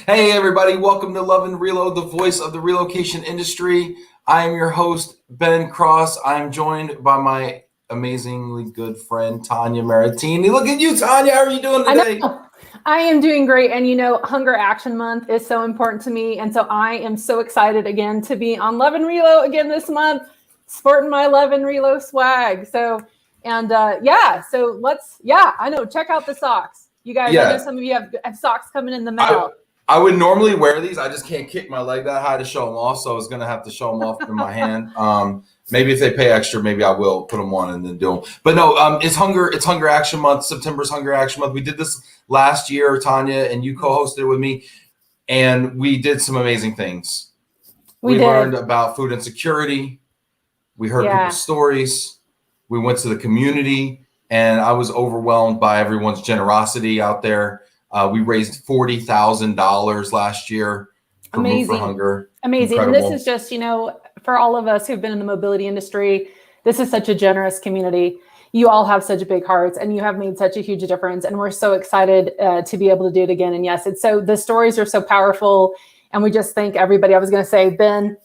Hey everybody, welcome to Love and Reload, the voice of the relocation industry. I am your host, Ben Cross. I'm joined by my amazingly good friend, Tanya Mariottini. Look at you, Tanya. How are you doing today? I am doing great. And Hunger Action Month is so important to me. And so I am so excited again to be on Love and Relo again this month, sporting my Love and Relo swag. I know. Check out the socks. You guys, I know some of you have socks coming in the mail. I would normally wear these. I just can't kick my leg that high to show them off. So I was going to have to show them off in my hand. Maybe if they pay extra, maybe I will put them on and then do them. But no, it's Hunger Action Month. September's Hunger Action Month. We did this last year, Tanya, and you co-hosted it with me. And we did some amazing things. We learned about food insecurity. We heard people's stories. We went to the community. And I was overwhelmed by everyone's generosity out there. We raised $40,000 last year for Move for Hunger. Amazing. Incredible. And this is just, for all of us who've been in the mobility industry, this is such a generous community. You all have such big hearts and you have made such a huge difference. And we're so excited to be able to do it again. And yes, the stories are so powerful. And we just thank everybody. I was going to say, Ben,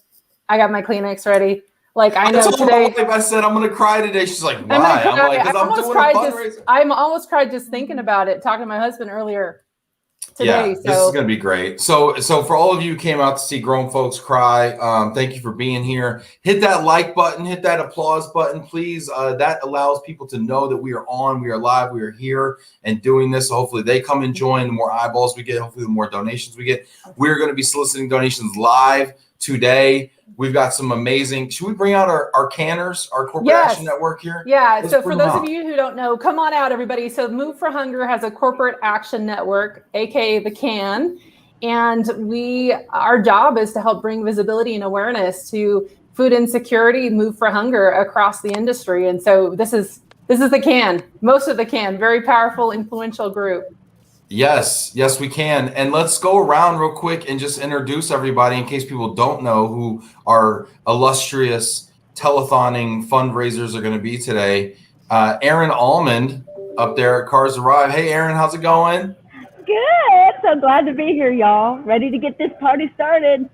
I got my Kleenex ready. Like I know today. I said I'm gonna cry today. She's like, why? I'm like, because I'm doing a fundraiser. I almost cried just thinking about it. Talking to my husband earlier today. Yeah, this is gonna be great. So for all of you who came out to see grown folks cry, thank you for being here. Hit that like button, hit that applause button, please. That allows people to know that we are on, we are live, we are here and doing this. So hopefully they come and join. The more eyeballs we get, hopefully the more donations we get. We're gonna be soliciting donations live today. We've got some amazing. Should we bring out our canners, our corporate action network here? Yeah. So for those of you who don't know, come on out, everybody. So Move for Hunger has a corporate action network, aka the CAN, and our job is to help bring visibility and awareness to food insecurity, Move for Hunger across the industry. And so this is the CAN, most of the CAN, very powerful, influential group. Yes, we can. And let's go around real quick and just introduce everybody in case people don't know who our illustrious telethoning fundraisers are going to be today. Aaron Almand up there at Cars Arrive. Hey, Aaron, how's it going? Good. So glad to be here, y'all. Ready to get this party started.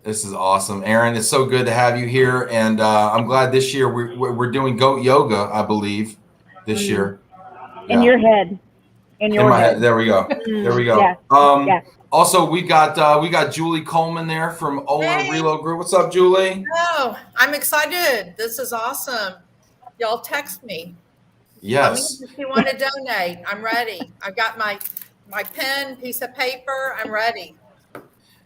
This is awesome. Aaron, it's so good to have you here. And I'm glad this year we're doing goat yoga, I believe, this year. In your head. In my head. There we go. Yeah. Also, we got Julie Coleman there from LOVE+RELO Group. What's up, Julie? Oh, I'm excited. This is awesome. Y'all text me. Yes. If you want to donate, I'm ready. I've got my pen, piece of paper. I'm ready.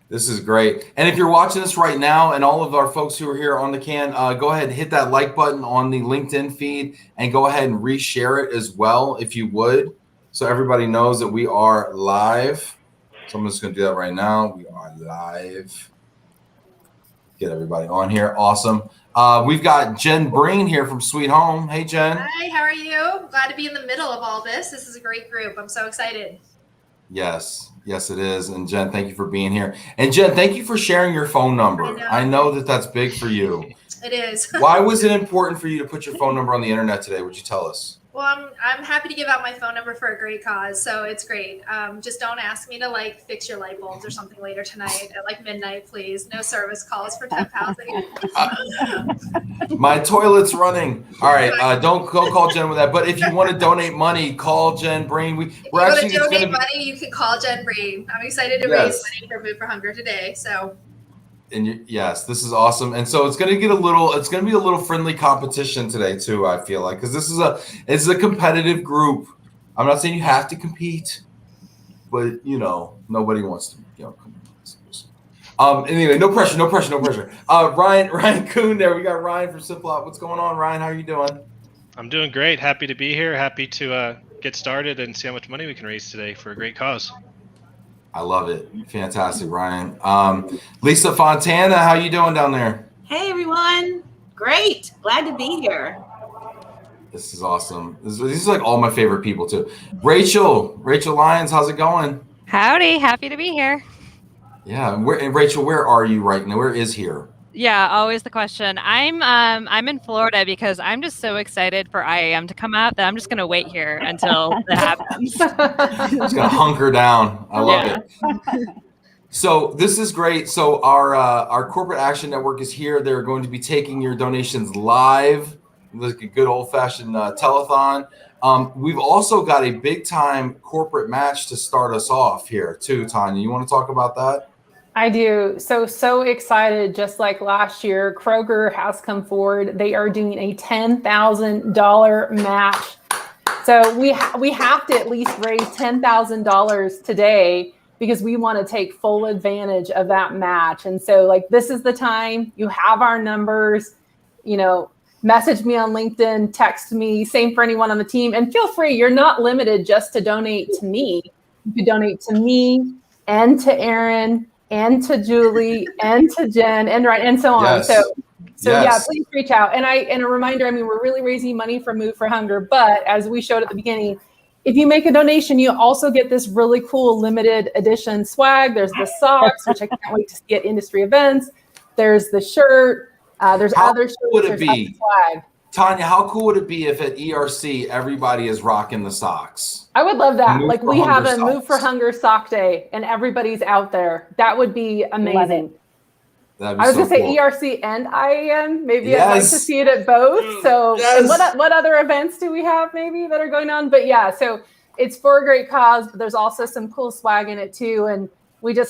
This is great. And if you're watching this right now, and all of our folks who are here on the CAN, go ahead and hit that like button on the LinkedIn feed, and go ahead and reshare it as well, if you would. So everybody knows that we are live. So I'm just going to do that right now. We are live. Get everybody on here. Awesome. We've got Jen Breen here from Sweet Home. Hey, Jen. Hi, how are you? Glad to be in the middle of all this. This is a great group. I'm so excited. Yes, it is. And Jen, thank you for being here. And Jen, thank you for sharing your phone number. I know that that's big for you. It is. Why was it important for you to put your phone number on the internet today? Would you tell us? Well, I'm happy to give out my phone number for a great cause, so it's great. Just don't ask me to fix your light bulbs or something later tonight at midnight, please. No service calls for temp housing. My toilet's running. All right, don't go call Jen with that. But if you want to donate money, call Jen Breen. We're actually going to donate money. You can call Jen Breen. I'm excited to raise money for Move for Hunger today. So. And yes, this is awesome. And so it's going to be a little friendly competition today too, I feel like, because it's a competitive group. I'm not saying you have to compete, but nobody wants to, anyway, no pressure. Ryan Kuhn there. We got Ryan from Simplot. What's going on, Ryan? How are you doing? I'm doing great. Happy to be here. Happy to get started and see how much money we can raise today for a great cause. I love it. Fantastic, Ryan. Lisa Fontana, how you doing down there? Hey, everyone. Great. Glad to be here. This is awesome. These are all my favorite people, too. Rachel Lyons, how's it going? Howdy. Happy to be here. Yeah. Rachel, where are you right now? Where is here? Yeah, always the question. I'm in Florida because I'm just so excited for IAM to come out that I'm just gonna wait here until it happens. Just gonna hunker down. I love it. So this is great. So our corporate action network is here. They're going to be taking your donations live, like a good old fashioned telethon. We've also got a big time corporate match to start us off here too. Tanya, you want to talk about that? I do. So excited. Just like last year, Kroger has come forward. They are doing a $10,000 match. So we have to at least raise $10,000 today because we want to take full advantage of that match. And so like, this is the time. You have our numbers, message me on LinkedIn, text me, same for anyone on the team. And feel free, you're not limited just to donate to me. You could donate to me and to Aaron and to Julie and to Jen and Ryan and so on. Yes. So yeah, please reach out. And a reminder, we're really raising money for Move for Hunger, but as we showed at the beginning, if you make a donation, you also get this really cool limited edition swag. There's the socks, which I can't wait to see at industry events. There's the shirt. There's other shirts. Would it be? Swag. Tanya, how cool would it be if at ERC everybody is rocking the socks? I would love that. Move like for we Hunger have a socks. Move for Hunger sock day and everybody's out there. That would be amazing. That'd be I was so going to say cool. ERC and IAM. Maybe Yes. I'd like to see it at both. So and what other events do we have maybe that are going on? But yeah, so it's for a great cause, but there's also some cool swag in it too. And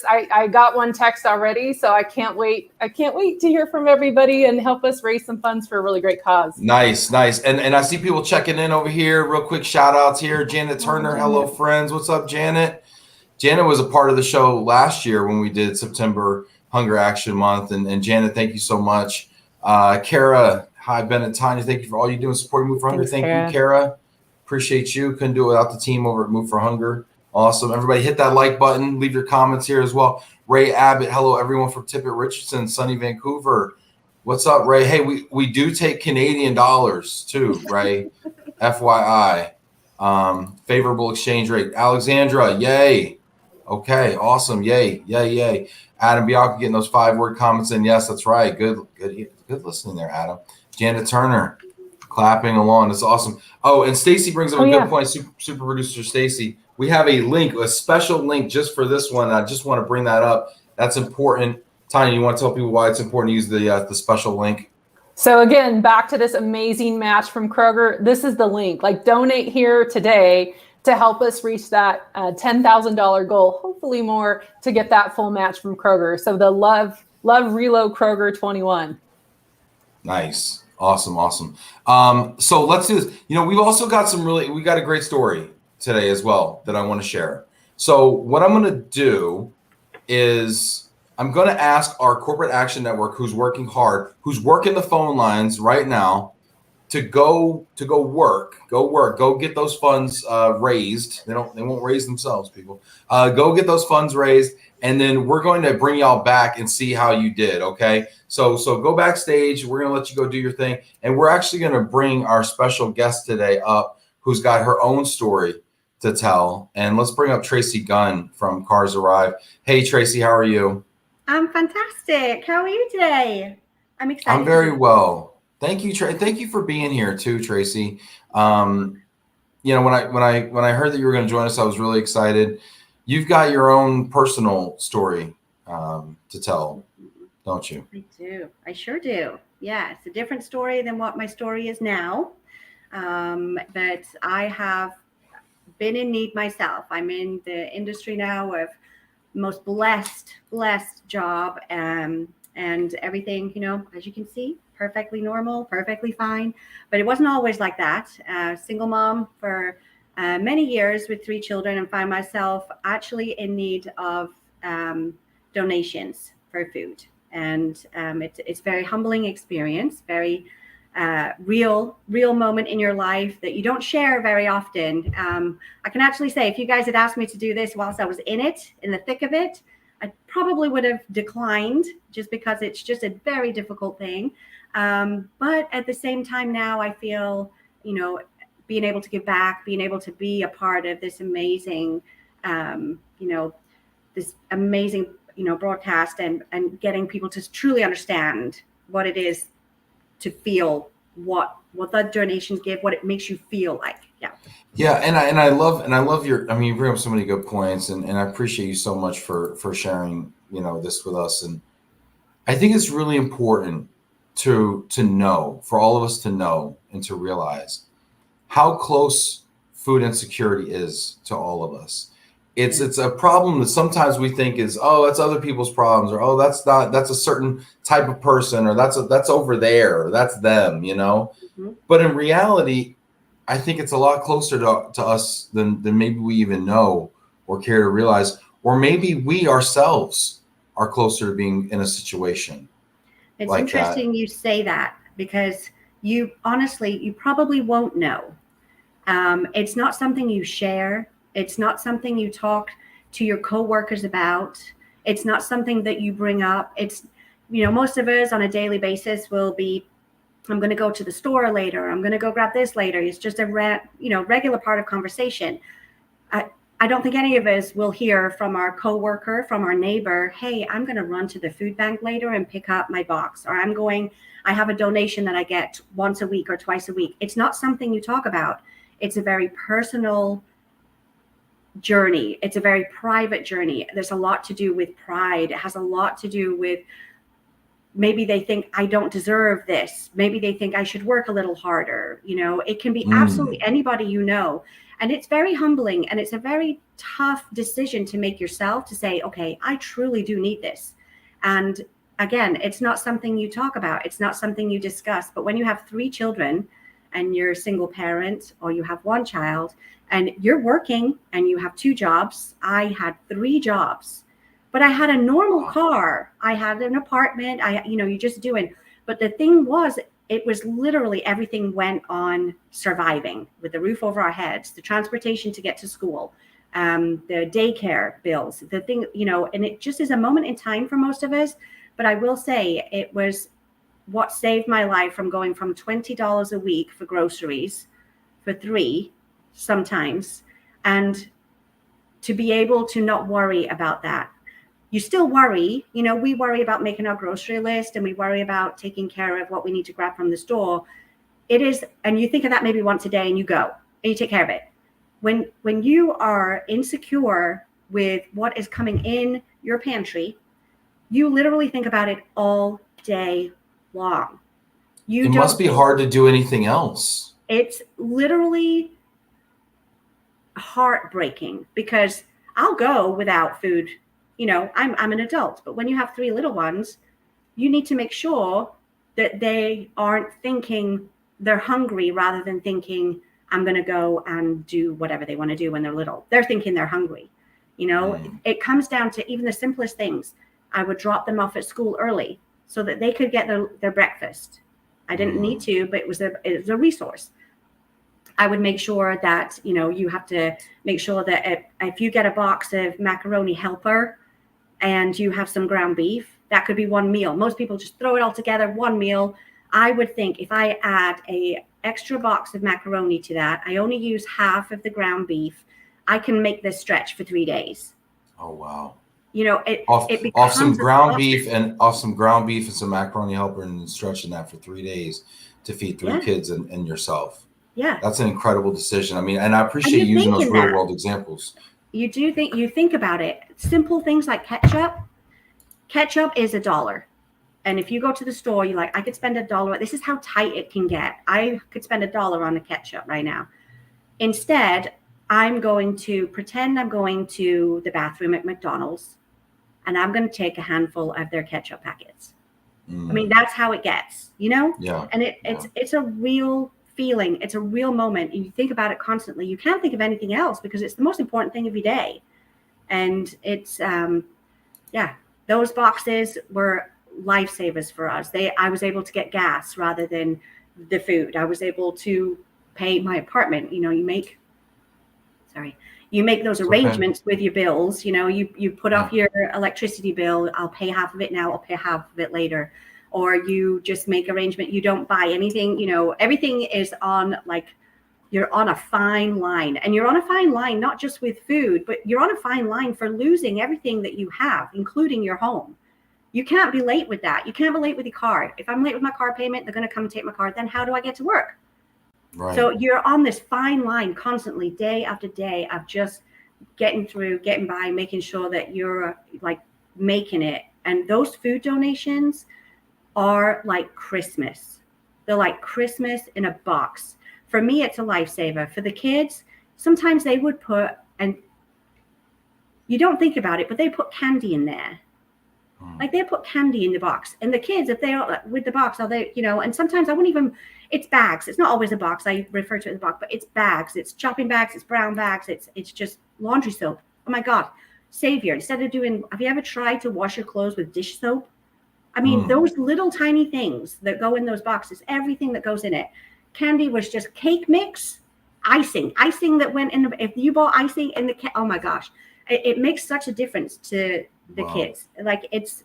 I got one text already, so I can't wait. I can't wait to hear from everybody and help us raise some funds for a really great cause. Nice. And I see people checking in over here. Real quick shout outs here. Janet Turner, hello friends. What's up, Janet? Janet was a part of the show last year when we did September Hunger Action Month. And Janet, thank you so much. Kara, hi, Ben and Tanya. Thank you for all you do in supporting Move for Hunger. Thank you, Kara. Appreciate you. Couldn't do it without the team over at Move for Hunger. Awesome. Everybody hit that like button. Leave your comments here as well. Ray Abbott. Hello, everyone from Tippett Richardson, sunny Vancouver. What's up, Ray? Hey, we do take Canadian dollars too, Ray. FYI. Favorable exchange rate. Alexandra, yay. Okay, awesome. Yay. Adam Bianca getting those 5-word comments in. Yes, that's right. Good listening there, Adam. Janet Turner clapping along. That's awesome. Oh, and Stacy brings up a good point. Super producer Stacy. We have a link, a special link just for this one. I just want to bring that up. That's important. Tanya, you want to tell people why it's important to use the special link? So again, back to this amazing match from Kroger. This is the link. Like, donate here today to help us reach that $10,000 goal, hopefully more, to get that full match from Kroger. So the LOVE+RELO Kroger 21. Nice. Awesome. So let's do this. We've also got we got a great story today as well that I want to share. So what I'm going to do is I'm going to ask our corporate action network, who's working hard, who's working the phone lines right now, to go work, go get those funds raised. They won't raise themselves, people. Go get those funds raised, and then we're going to bring y'all back and see how you did. Okay, so go backstage. We're gonna let you go do your thing, and we're actually gonna bring our special guest today up, who's got her own story to tell. And let's bring up Tracy Gunn from Cars Arrive. Hey, Tracy, how are you? I'm fantastic. How are you today? I'm excited. I'm very well. Thank you, Thank you for being here too, Tracy. When I heard that you were going to join us, I was really excited. You've got your own personal story to tell, don't you? I do. I sure do. Yeah, it's a different story than what my story is now. But I have been in need myself. I'm in the industry now of most blessed job, and everything, as you can see, perfectly normal, perfectly fine. But it wasn't always like that. Single mom for many years with 3 children, and find myself actually in need of donations for food. And it's very humbling experience, very real moment in your life that you don't share very often. I can actually say, if you guys had asked me to do this whilst I was in the thick of it, I probably would have declined, just because it's just a very difficult thing. But at the same time now, I feel, being able to give back, being able to be a part of this amazing, this amazing broadcast and getting people to truly understand what it is to feel, what the donations give, what it makes you feel like. Yeah, and I love your. I mean, you bring up so many good points, and I appreciate you so much for sharing this with us. And I think it's really important to know, for all of us to know and to realize how close food insecurity is to all of us. It's a problem that sometimes we think is, oh, that's other people's problems, or oh, that's a certain type of person, or that's over there, or that's them, Mm-hmm. But in reality, I think it's a lot closer to us than maybe we even know or care to realize, or maybe we ourselves are closer to being in a situation. It's like interesting that. you say that, because you probably won't know. It's not something you share. It's not something you talk to your coworkers about. It's not something that you bring up. It's, most of us on a daily basis will be, I'm going to go to the store later. I'm going to go grab this later. It's just a regular part of conversation. I don't think any of us will hear from our coworker, from our neighbor, hey, I'm going to run to the food bank later and pick up my box, or I have a donation that I get once a week or twice a week. It's not something you talk about. It's a very personal journey. It's a very private journey. There's a lot to do with pride. It has a lot to do with, maybe they think I don't deserve this. Maybe they think I should work a little harder. It can be absolutely anybody, and it's very humbling, and it's a very tough decision to make yourself, to say, okay, I truly do need this. And again, it's not something you talk about. It's not something you discuss. But when you have 3 children and you're a single parent, or you have 1 child and you're working and you have 2 jobs, I had 3 jobs. But I had a normal car. I had an apartment. You're just doing. But the thing was, it was literally everything went on surviving, with the roof over our heads, the transportation to get to school, the daycare bills, the thing, and it just is a moment in time for most of us. But I will say it was what saved my life from going from $20 a week for groceries for 3 sometimes, and to be able to not worry about that. You still worry, we worry about making our grocery list, and we worry about taking care of what we need to grab from the store. It is, and you think of that maybe once a day, and you go and you take care of it. When you are insecure with what is coming in your pantry, you literally think about it all day long. It must be hard to do anything else. It's literally heartbreaking, because I'll go without food. I'm an adult, but when you have 3 little ones, you need to make sure that they aren't thinking they're hungry, rather than thinking I'm going to go and do whatever they want to do when they're little. They're thinking they're hungry. It comes down to even the simplest things. I would drop them off at school early so that they could get their breakfast. I didn't need to, but it was a resource. I would make sure that, you have to make sure that if you get a box of macaroni helper and you have some ground beef, that could be 1 meal. Most people just throw it all together, 1 meal. I would think if I add a extra box of macaroni to that, I only use half of the ground beef, I can make this stretch for 3 days. Oh, wow. Off some ground beef and some macaroni helper, and stretching that for 3 days to feed 3 kids and yourself. Yeah. That's an incredible decision. I mean, and I appreciate you using those real world examples. You think about it. Simple things like ketchup. Ketchup is $1. And if you go to the store, you're like, I could spend $1. This is how tight it can get. I could spend $1 on a ketchup right now. Instead, I'm going to pretend I'm going to the bathroom at McDonald's, and I'm going to take a handful of their ketchup packets. I mean, that's how it gets, Yeah. And it's a real feeling. It's a real moment. And you think about it constantly. You can't think of anything else, because it's the most important thing every day. And it's, those boxes were lifesavers for us. I was able to get gas rather than the food. I was able to pay my apartment. You make those arrangements with your bills. You put off your electricity bill. I'll pay half of it now. I'll pay half of it later. Or you just make arrangement. You don't buy anything. Everything is on like you're on a fine line, and you're on a fine line, not just with food, but you're on a fine line for losing everything that you have, including your home. You can't be late with that. You can't be late with your card. If I'm late with my car payment, they're going to come and take my card. Then how do I get to work? Right. So you're on this fine line constantly, day after day, of just getting through, getting by, making sure that you're like making it. And those food donations are like Christmas. They're like Christmas in a box. For me, it's a lifesaver. For the kids, sometimes they would put, and you don't think about it, but they put candy in there. Like they put candy in the box. And the kids, if they're with the box, are they, and sometimes I wouldn't even, it's bags. It's not always a box. I refer to it as a box, but it's bags. It's chopping bags. It's brown bags. It's just laundry soap. Oh my God. Savior. Instead of have you ever tried to wash your clothes with dish soap? I mean, those little tiny things that go in those boxes, everything that goes in it. Candy was just cake mix, icing that went in. If you bought icing in oh my gosh, it makes such a difference to the kids. Like it's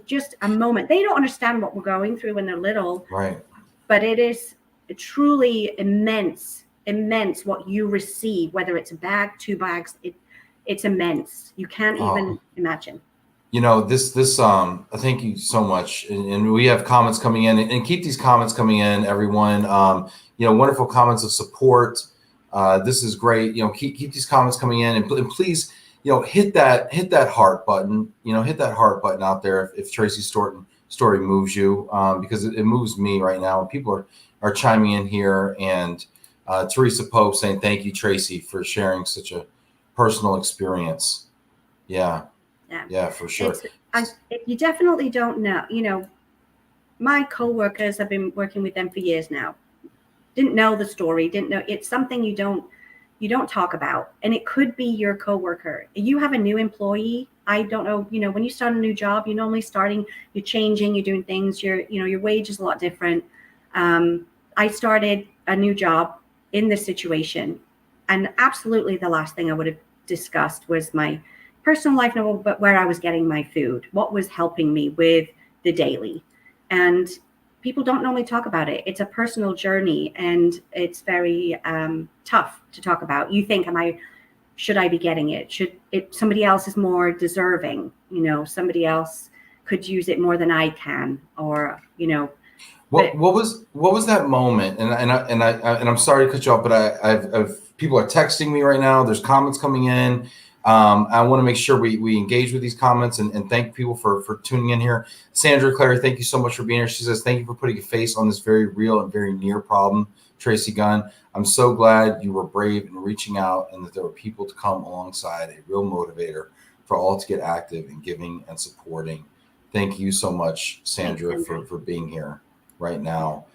just a moment. They don't understand what we're going through when they're little, Right? But it is truly immense what you receive, whether it's a bag, 2 bags. It's immense. You can't even imagine. Thank you so much. And we have comments coming in, and keep these comments coming in, everyone. Wonderful comments of support. This is great. Keep these comments coming in, and please, hit that heart button. Hit that heart button out there if Tracy Storton story moves you, because it moves me right now. And people are chiming in here, and Teresa Pope saying thank you, Tracy, for sharing such a personal experience. Yeah, for sure. You definitely don't know. My coworkers, I've been working with them for years now. Didn't know the story. Didn't know. It's something you don't talk about, and it could be your coworker. You have a new employee. I don't know. When you start a new job, you're normally you're changing, you're doing things. Your wage is a lot different. I started a new job in this situation, and absolutely the last thing I would have discussed was my personal life, but where I was getting my food, what was helping me with the daily. And people don't normally talk about it. It's a personal journey, and it's very tough to talk about. You think, should I be getting it? Somebody else is more deserving, somebody else could use it more than I can, or, What was that moment? And I'm sorry to cut you off, but I've people are texting me right now. There's comments coming in. I want to make sure we engage with these comments and thank people for tuning in here. Sandra Clary, thank you so much for being here. She says, thank you for putting a face on this very real and very near problem. Tracy Gunn, I'm so glad you were brave in reaching out, and that there were people to come alongside, a real motivator for all to get active in giving and supporting. Thank you so much, Sandra, for being here right now.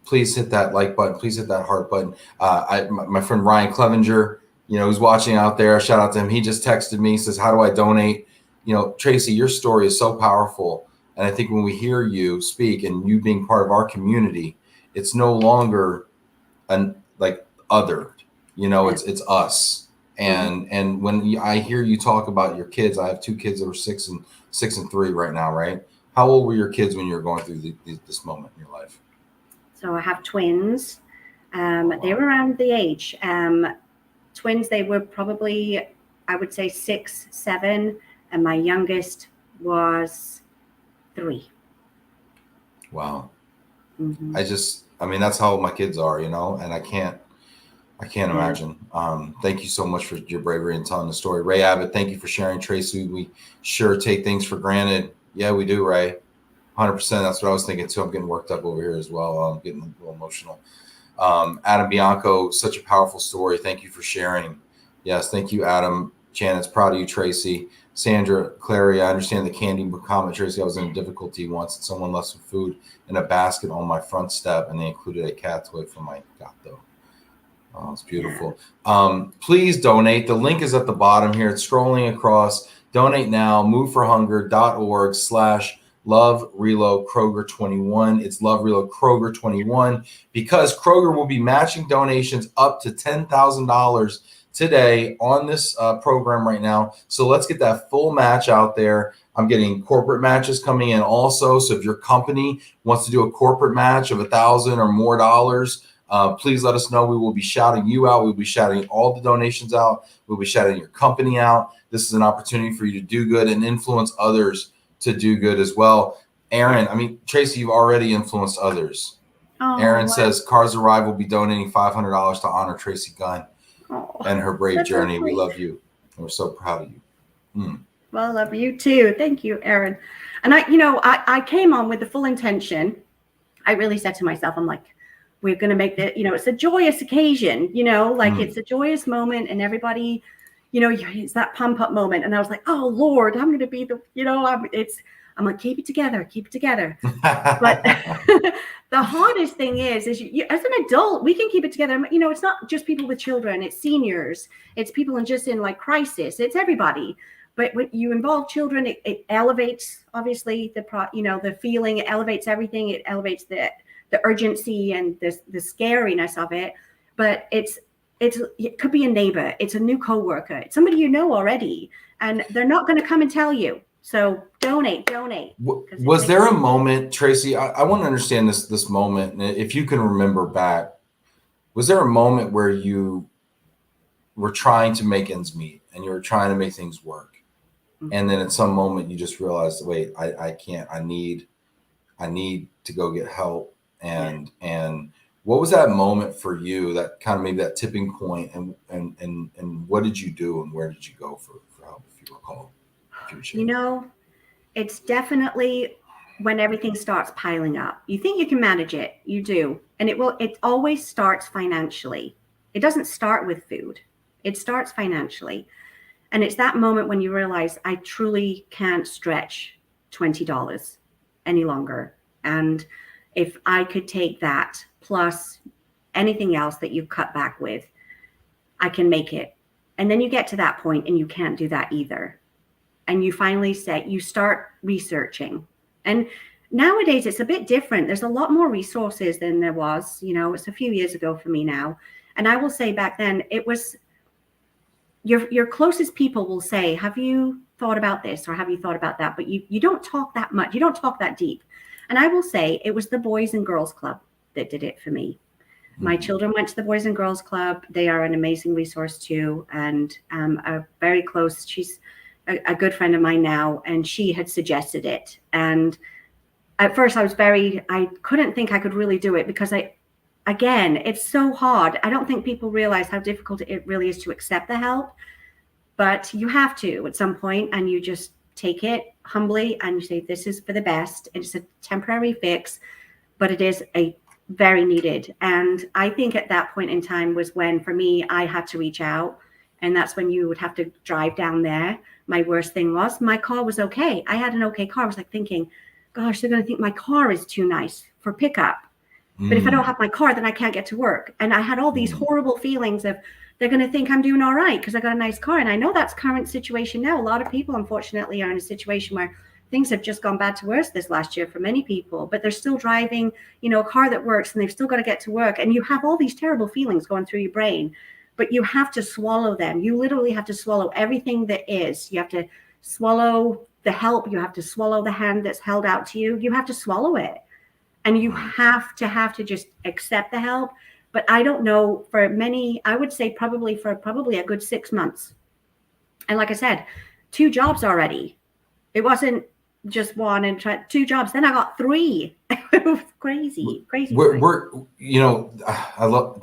Please hit that like button. Please hit that heart button. My friend Ryan Clevenger, who's watching out there, shout out to him. He just texted me, says, how do I donate? Tracy, your story is so powerful. And I think when we hear you speak and you being part of our community, it's no longer other, it's us. And when I hear you talk about your kids, I have 2 kids that are 6 and 3 right now, right? How old were your kids when you were going through this moment in your life? So I have twins. They were around the age. Twins, they were probably, I would say 6, 7, and my youngest was 3. Wow. Mm-hmm. That's how old my kids are, and I can't imagine. Thank you so much for your bravery and telling the story. Ray Abbott, thank you for sharing. Tracy, we sure take things for granted. Yeah, we do, Ray. 100%. That's what I was thinking too. I'm getting worked up over here as well. I'm getting a little emotional. Adam Bianco, such a powerful story. Thank you for sharing. Yes, thank you, Adam. Janet's proud of you, Tracy. Sandra Clary, I understand the candy comment. Tracy, I was in difficulty once, and someone left some food in a basket on my front step, and they included a cat toy for my gato. Oh, it's beautiful. Please donate. The link is at the bottom here. It's scrolling across. Donate now. moveforhunger.org/LOVE+RELO Kroger 21. It's Love Relo Kroger 21, because Kroger will be matching donations up to $10,000 today on this program right now. So let's get that full match out there. I'm getting corporate matches coming in also. So if your company wants to do a corporate match of $1,000 or more dollars, Please let us know. We will be shouting you out. We'll be shouting all the donations out. We'll be shouting your company out. This is an opportunity for you to do good and influence others to do good as well. Aaron, Tracy, you've already influenced others. Oh, Aaron says Cars Arrive will be donating $500 to honor Tracy Gunn and her brave that's so journey. We sweet. love you. And we're so proud of you. Well, I love you too. Thank you, Aaron. And I came on with the full intention. I really said to myself, I'm like, we're going to make it's a joyous occasion, it's a joyous moment, and everybody, it's that pump up moment. And I was like, oh Lord, I'm going to be I'm like, keep it together. But the hardest thing is you, as an adult, we can keep it together. It's not just people with children, it's seniors, it's people in like crisis, it's everybody. But when you involve children, it elevates, obviously, the feeling, it elevates everything. It elevates the urgency and the scariness of it. But it could be a neighbor, it's a new coworker, it's somebody you know already, and they're not going to come and tell you. So donate. Was there a moment, Tracy? I want to understand this moment, and if you can remember back, was there a moment where you were trying to make ends meet and you were trying to make things work, and then at some moment you just realized, wait, I can't. I need to go get help, and what was that moment for you? That kind of maybe that tipping point, and what did you do, and where did you go for help, if you recall? It's definitely when everything starts piling up. You think you can manage it, you do, and it always starts financially. It doesn't start with food, it starts financially. And it's that moment when you realize I truly can't stretch $20 any longer. And if I could take that plus anything else that you cut back with, I can make it. And then you get to that point and you can't do that either. And you finally you start researching. And nowadays it's a bit different. There's a lot more resources than there was, it's a few years ago for me now. And I will say back then it was your closest people will say, have you thought about this or have you thought about that? But you don't talk that much. You don't talk that deep. And I will say it was the Boys and Girls Club that did it for me. My children went to the Boys and Girls Club. They are an amazing resource too. And a very close, she's a good friend of mine now, and she had suggested it. And at first I couldn't think I could really do it because it's so hard. I don't think people realize how difficult it really is to accept the help, but you have to at some point, and you just take it humbly and you say, this is for the best. It's a temporary fix, but it is a very needed. And I think at that point in time was when, for me, I had to reach out. And that's when you would have to drive down there. My worst thing was my car was okay. I had an okay car. I was like thinking, gosh, they're going to think my car is too nice for pickup. But if I don't have my car, then I can't get to work. And I had all these horrible feelings of they're going to think I'm doing all right because I got a nice car. And I know that's current situation now. A lot of people, unfortunately, are in a situation where things have just gone bad to worse this last year for many people, but they're still driving, a car that works, and they've still got to get to work. And you have all these terrible feelings going through your brain. But you have to swallow them. You literally have to swallow everything that is. You have to swallow the help. You have to swallow the hand that's held out to you. You have to swallow it. And you have to just accept the help. But I don't know, for many, I would say probably a good 6 months. And like I said, 2 jobs already. It wasn't just one and try 2 jobs. Then I got 3. It was crazy. We're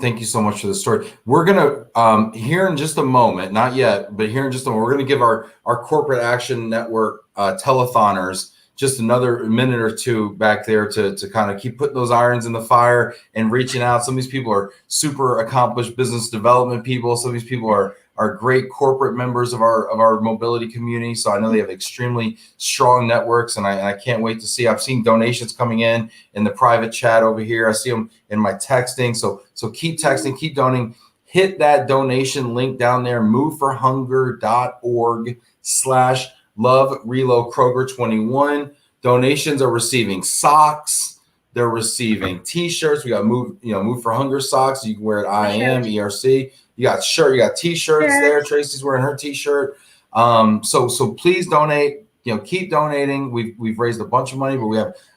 thank you so much for the story. We're gonna here in just a moment, not yet, but here in just a moment, we're gonna give our corporate action network telethoners just another minute or two back there to kind of keep putting those irons in the fire and reaching out. Some of these people are super accomplished business development people. Some of these people are great corporate members of our mobility community. So I know they have extremely strong networks, and I can't wait to see. I've seen donations coming in the private chat over here. I see them in my texting. So keep texting, keep donating. Hit that donation link down there, moveforhunger.org/LOVE+RELO Kroger 21. Donations are receiving socks. They're receiving T-shirts. We got Move for Hunger socks. You can wear it IM, ERC. You got T-shirts there. Tracy's wearing her T-shirt. So please donate. keep donating. We've raised a bunch of money, but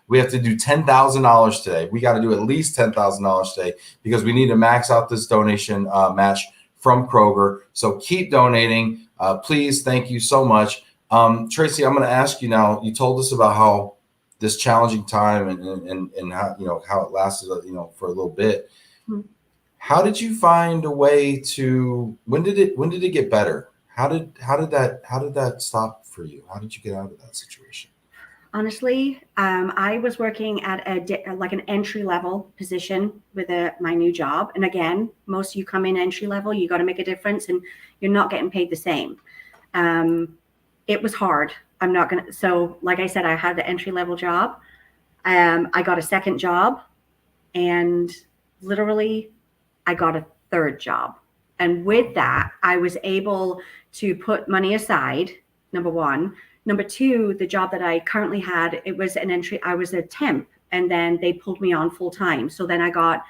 we have to do $10,000 today. We got to do at least $10,000 today because we need to max out this donation match from Kroger. So keep donating, please. Thank you so much, Tracy. I'm going to ask you now. You told us about how this challenging time and how how it lasted for a little bit. Mm-hmm. How did you find a way to? When did it get better? How did that stop for you? How did you get out of that situation? Honestly, I was working at an entry level position with my new job. And again, most of you come in entry level, you got to make a difference, and you're not getting paid the same. It was hard. I'm not gonna. So, like I said, I had the entry level job. I got a second job, and literally, I got a third job. And with that, I was able to put money aside. Number one. Number two, the job that I currently had, it was an entry. I was a temp, and then they pulled me on full time. So then I got.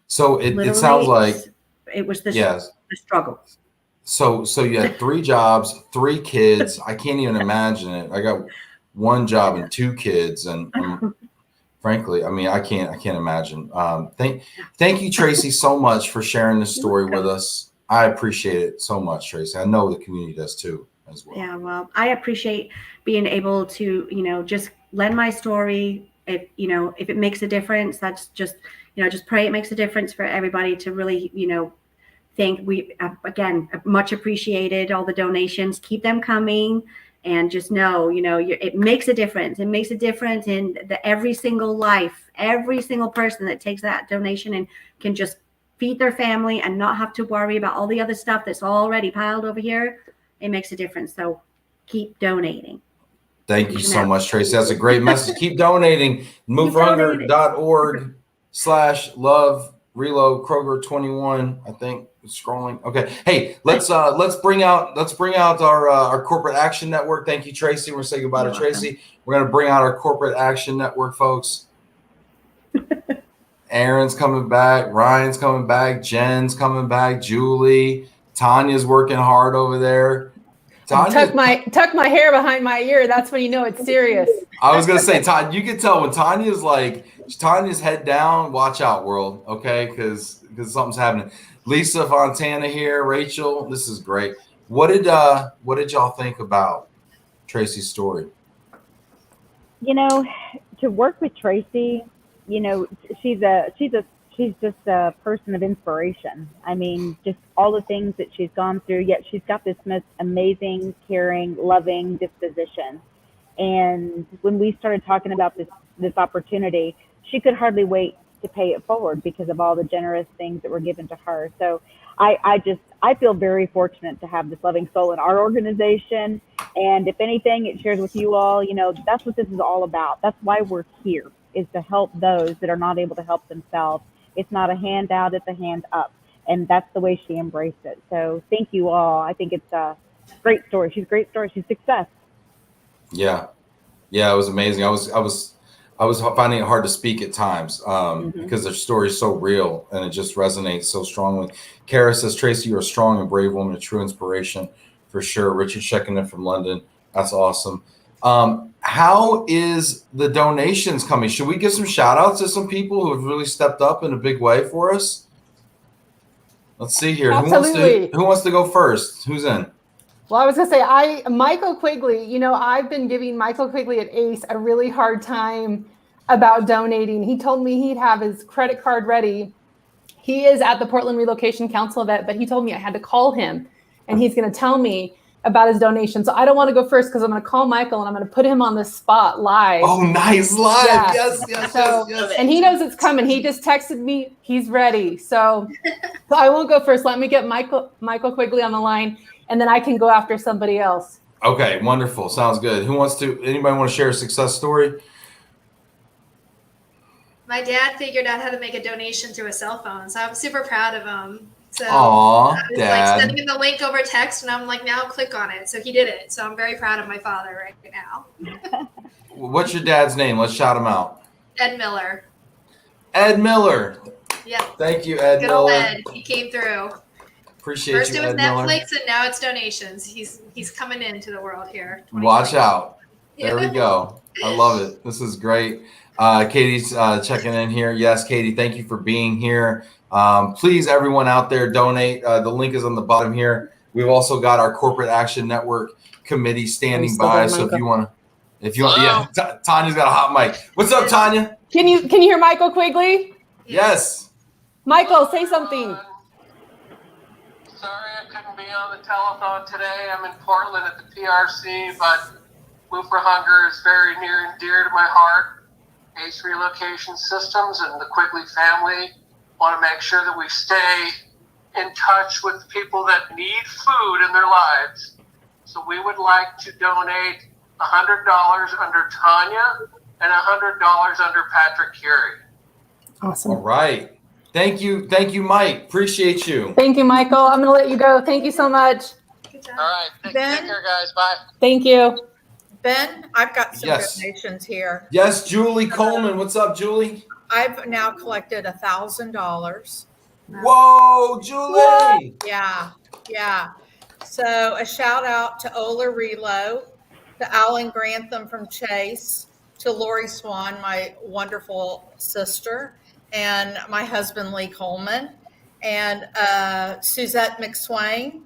So it sounds like it was the struggle. So you had 3 jobs, 3 kids. I can't even imagine it. I got 1 job and 2 kids, and frankly, I mean, I can't imagine. Thank you, Tracy, so much for sharing this story with us. I appreciate it so much, Tracy. I know the community does too, as well. Yeah, well, I appreciate being able to, just lend my story. If it makes a difference, that's just pray it makes a difference for everybody to really, think we, again, much appreciated all the donations. Keep them coming, and just know, it makes a difference. It makes a difference in every single life, every single person that takes that donation and can just feed their family and not have to worry about all the other stuff that's already piled over here. It makes a difference. So keep donating. Thank you so much, Tracy. That's a great message. Keep donating. MoveForHunger.org/LOVE+RELO Kroger 21. I think it's scrolling. Okay. Hey, let's bring out our corporate action network. Thank you, Tracy. We're gonna say goodbye to Tracy. We're gonna bring out our corporate action network, folks. Aaron's coming back, Ryan's coming back, Jen's coming back, Julie, Tanya's working hard over there. Tuck my hair behind my ear. That's when you know it's serious. I was gonna say, Todd, you can tell when Tanya's head down. Watch out, world. Okay, because something's happening. Lisa Fontana here, Rachel. This is great. What did y'all think about Tracy's story? To work with Tracy, she's just a person of inspiration. I mean, just all the things that she's gone through, yet she's got this most amazing, caring, loving disposition. And when we started talking about this opportunity, she could hardly wait to pay it forward because of all the generous things that were given to her. So I feel very fortunate to have this loving soul in our organization. And if anything, it shares with you all, that's what this is all about. That's why we're here, is to help those that are not able to help themselves. It's not a handout, it's a hand up. And that's the way she embraced it. So thank you all. I think it's a great story. She's a great story. She's success. Yeah. Yeah, it was amazing. I was finding it hard to speak at times because their story is so real and it just resonates so strongly. Kara says, Tracy, you're a strong and brave woman, a true inspiration for sure. Richard checking in from London. That's awesome. How is the donations coming? Should we give some shout outs to some people who have really stepped up in a big way for us? Let's see here. Absolutely. Who wants to go first? Who's in? Well, I was going to say, Michael Quigley, I've been giving Michael Quigley at ACE a really hard time about donating. He told me he'd have his credit card ready. He is at the Portland Relocation Council event, but he told me I had to call him and he's going to tell me about his donation. So I don't want to go first because I'm going to call Michael and I'm going to put him on the spot live. Oh, nice. Live. Yeah. Yes. And he knows it's coming. He just texted me. He's ready. So I won't go first. Let me get Michael Quigley on the line and then I can go after somebody else. Okay, wonderful. Sounds good. Anybody want to share a success story? My dad figured out how to make a donation through a cell phone, so I'm super proud of him. So Aww, I was Dad. sending him the link over text, and I'm like, now click on it. So he did it. So I'm very proud of my father right now. What's your dad's name? Let's shout him out. Ed Miller. Ed Miller. Yeah. Thank you, Ed Good Miller. old Ed. He came through. Appreciate First you, it was Ed Miller. Netflix, and now it's donations. He's coming into the world here. Watch 2020. out. There we go. I love it. This is great. Katie's checking in here. Yes, Katie, thank you for being here. Please, everyone out there, donate. The link is on the bottom here. We've also got our Corporate Action Network committee standing by. So if you want, yeah, Tanya's got a hot mic. What's up, Tanya? Can you hear Michael Quigley? Yes. Michael, say something. Sorry I couldn't be on the telethon today. I'm in Portland at the PRC, but Move for Hunger is very near and dear to my heart. ACE Relocation Systems and the Quigley family want to make sure that we stay in touch with people that need food in their lives. So we would like to donate $100 under Tanya and $100 under Patrick Keery. Awesome. All right. Thank you, Mike. Appreciate you. Thank you, Michael. I'm going to let you go. Thank you so much. Good job. All right. Take Ben? care, guys. Bye. Thank you. Ben, I've got some Yes. donations here. Yes, Julie Coleman. What's up, Julie? I've now collected $1,000. Whoa, Julie. Yeah. So a shout out to LOVE+RELO, to Alan Grantham from Chase, to Lori Swan, my wonderful sister, and my husband Lee Coleman, and Suzette McSwain.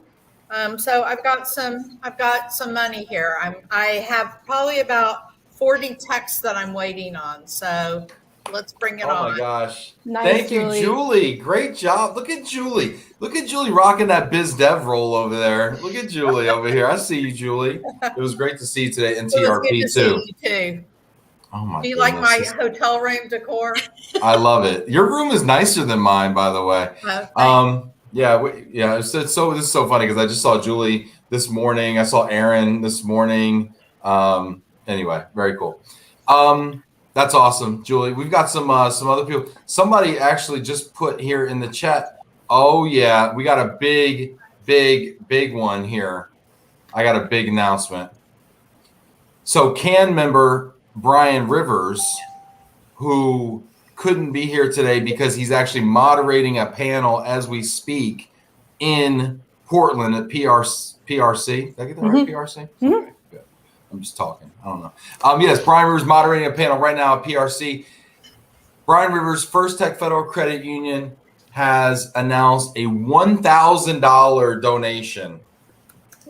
So I've got some money here. I have probably about 40 texts that I'm waiting on. So let's bring it on. Oh my gosh. Nice, Thank Julie. you, Julie. Great job. Look at Julie. Look at Julie rocking that biz dev role over there. Look at Julie over here. I see you, Julie. It was great to see you today in It was good TRP to see too. you too. Oh my Do you like my goodness. hotel room decor? I love it. Your room is nicer than mine, by the way. This is so funny because I just saw Julie this morning. I saw Aaron this morning. Anyway, very cool. That's awesome, Julie. We've got some other people. Somebody actually just put here in the chat. Oh yeah, we got a big one here. I got a big announcement. So CAN member Brian Rivers, who couldn't be here today because he's actually moderating a panel as we speak in Portland at PRC. Did I get that right? PRC? Okay, good. I'm just talking. I don't know. Yes, Brian Rivers moderating a panel right now at PRC. Brian Rivers, First Tech Federal Credit Union, has announced a $1,000 donation.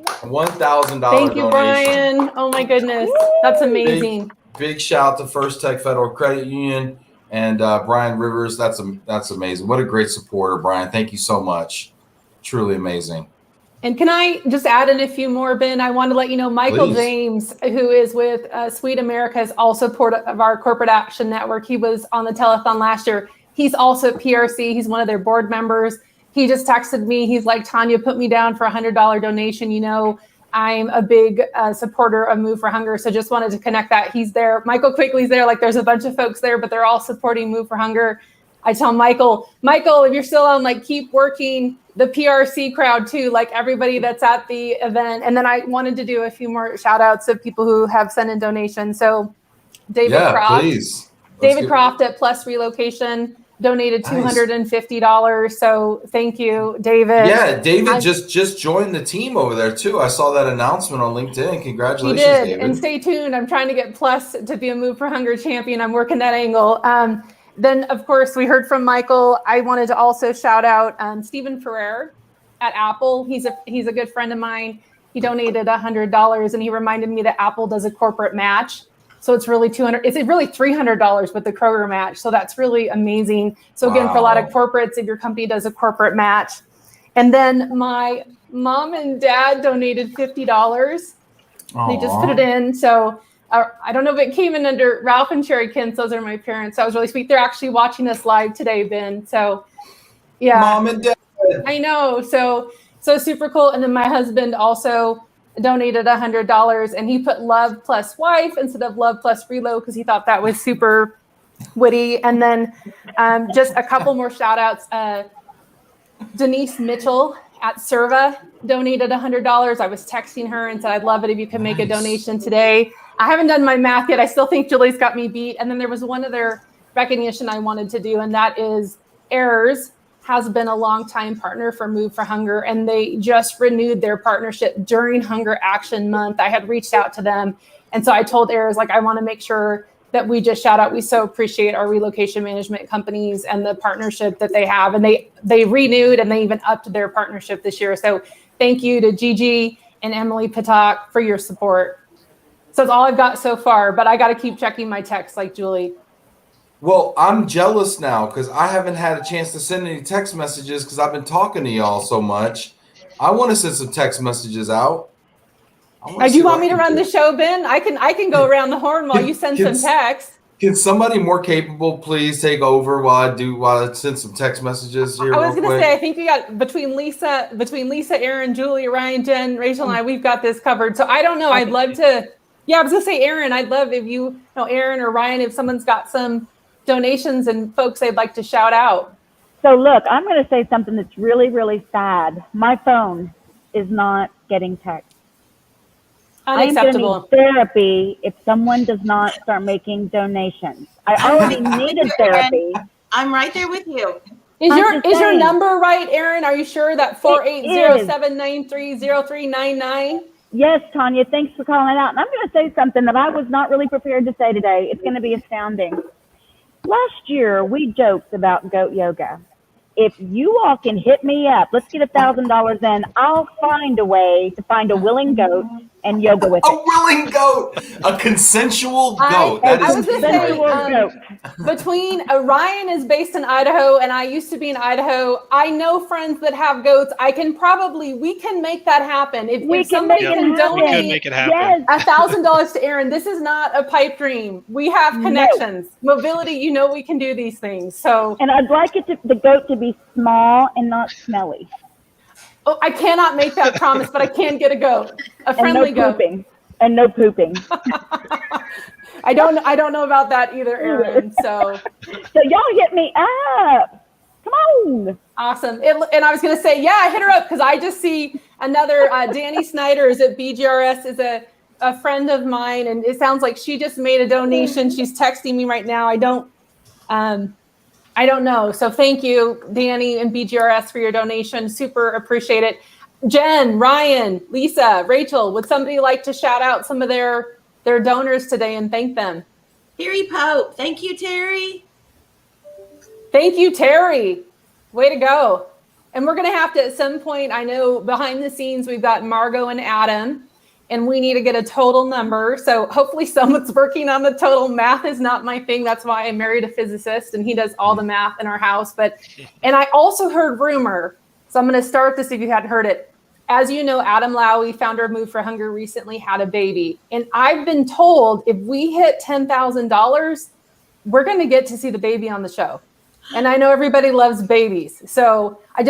$1,000 Thank you, donation. Brian. Oh my goodness. That's amazing. Big shout out to First Tech Federal Credit Union and Brian Rivers. That's amazing. What a great supporter, Brian. Thank you so much. Truly amazing. And can I just add in a few more, Ben? I want to let you know Michael Please. James, who is with Sweet America, is also part of our Corporate Action Network. He was on the telethon last year. He's also at PRC. He's one of their board members. He just texted me. He's like, Tanya, put me down for a $100 donation. You know, I'm a big supporter of Move for Hunger. So just wanted to connect that. He's there. Michael Quigley's there. Like, there's a bunch of folks there, but they're all supporting Move for Hunger. I tell Michael, if you're still on, like, keep working the PRC crowd too, like everybody that's at the event. And then I wanted to do a few more shout outs of people who have sent in donations. So David Croft, please. Croft at Plus Relocation donated $250. So thank you, David. Yeah, David just joined the team over there too. I saw that announcement on LinkedIn. Congratulations, He did. David. And stay tuned. I'm trying to get Plus to be a Move for Hunger champion. I'm working that angle. Then, of course, we heard from Michael. I wanted to also shout out Stephen Ferrer at Apple. He's a good friend of mine. He donated $100, and he reminded me that Apple does a corporate match. So it's really $200. It's really $300 with the Kroger match. So that's really amazing. So again, for a lot of corporates, if your company does a corporate match. And then my mom and dad donated $50. They just put it in. So I don't know if it came in under Ralph and Sherry Kins. Those are my parents. That was really sweet. They're actually watching us live today, Ben. So yeah. Mom and dad. I know. So super cool. And then my husband also donated $100, and he put Love Plus Wife instead of Love Plus Relo because he thought that was super witty. And then just a couple more shout outs. Denise Mitchell at Serva donated $100. I was texting her and said, I'd love it if you could make a donation today. I haven't done my math yet. I still think Julie's got me beat. And then there was one other recognition I wanted to do, and that is Errors has been a longtime partner for Move for Hunger, and they just renewed their partnership during Hunger Action Month. I had reached out to them, and so I told Eris, like, I want to make sure that we just shout out. We so appreciate our relocation management companies and the partnership that they have, and they renewed and they even upped their partnership this year. So thank you to Gigi and Emily Patak for your support. So that's all I've got so far, but I got to keep checking my texts like Julie. Well, I'm jealous now because I haven't had a chance to send any text messages because I've been talking to y'all so much. I want to send some text messages out. Do you want me to run the show, Ben? I can go around the horn while you send some text. Can somebody more capable please take over while I send some text messages here? I was going to say, I think we got between Lisa, Aaron, Julie, Ryan, Jen, Rachel, and I, we've got this covered. So I don't know. I'd love to. Yeah, I was going to say, Aaron, I'd love if you know, Aaron or Ryan, if someone's got some donations and folks they'd like to shout out. So look, I'm going to say something that's really, really sad. My phone is not getting text. Unacceptable. I'm going to need therapy if someone does not start making donations. I already needed therapy. I'm right there with you. Is your number right, Aaron? Are you sure that 480-793-0399? Yes, Tanya, thanks for calling it out. And I'm going to say something that I was not really prepared to say today. It's going to be astounding. Last year, we joked about goat yoga. If you all can hit me up, let's get $1,000 in. I'll find a way to find a willing goat and yoga with it. A willing goat, a consensual goat. I was going to say, between Ryan is based in Idaho and I used to be in Idaho. I know friends that have goats. We can make that happen. If somebody can donate make it happen. $1,000 to Aaron, this is not a pipe dream. We have connections, mobility. You know, we can do these things. So, and I'd like the goat to be small and not smelly. Oh, I cannot make that promise, but I can get a goat, a friendly goat. And no pooping. I don't know about that either, Aaron. So y'all hit me up. Come on. Awesome. And I was going to say, yeah, hit her up because I just see another Danny Snyder is at BGRS, is a friend of mine, and it sounds like she just made a donation. She's texting me right now. I don't know. So thank you, Danny and BGRS, for your donation. Super appreciate it. Jen, Ryan, Lisa, Rachel, would somebody like to shout out some of their donors today and thank them? Terry Pope. Thank you, Terry. Thank you, Terry. Way to go. And we're going to have to, at some point, I know behind the scenes, we've got Margot and Adam, and we need to get a total number. So hopefully someone's working on the total. Math is not my thing. That's why I married a physicist and he does all the math in our house. And I also heard rumor. So I'm going to start this if you hadn't heard it. As you know, Adam Lowy, founder of Move for Hunger, recently had a baby. And I've been told if we hit $10,000, we're going to get to see the baby on the show. And I know everybody loves babies. So I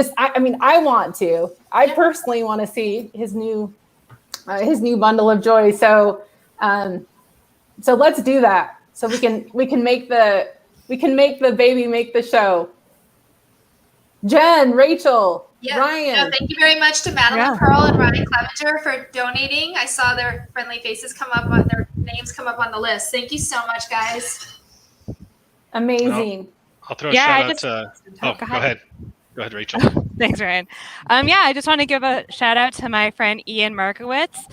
personally want to see his new bundle of joy. So let's do that. So we can make the baby make the show. Jen, Rachel, Ryan. Thank you very much to Madeline Pearl and Ryan Clevenger for donating. I saw their friendly faces their names come up on the list. Thank you so much, guys. Amazing. I'll throw a shout out to. Go ahead. Go ahead, Rachel. Thanks, Ryan. I just want to give a shout out to my friend Ian Markowitz.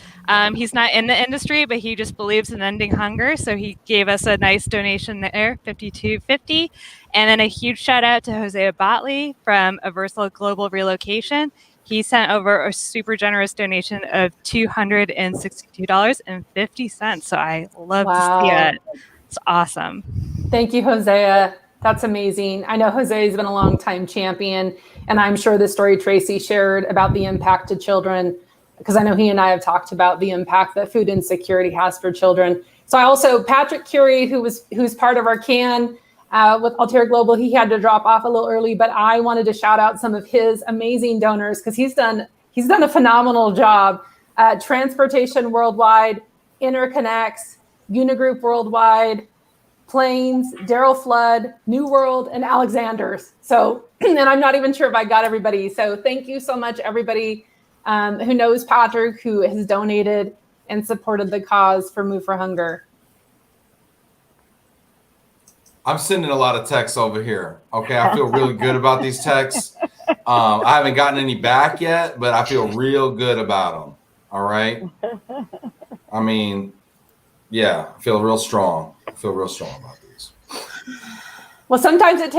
He's not in the industry, but he just believes in ending hunger. So he gave us a nice donation there, $52.50. And then a huge shout out to Hosea Botley from Aversal Global Relocation. He sent over a super generous donation of $262.50. So I love to see it. It's awesome. Thank you, Hosea. That's amazing. I know Jose's been a long time champion, and I'm sure the story Tracy shared about the impact to children, because I know he and I have talked about the impact that food insecurity has for children. So I also, Patrick Keery, who's part of our CAN with Keery Global, he had to drop off a little early, but I wanted to shout out some of his amazing donors because he's done a phenomenal job. Transportation Worldwide, Interconnects, Unigroup Worldwide, Plains, Daryl Flood, New World, and Alexander's. So, and I'm not even sure if I got everybody. So thank you so much, everybody who knows Patrick, who has donated and supported the cause for Move for Hunger. I'm sending a lot of texts over here. Okay, I feel really good about these texts. I haven't gotten any back yet, but I feel real good about them. All right. I mean, yeah, I feel real strong. I feel real strong about these. Well, sometimes it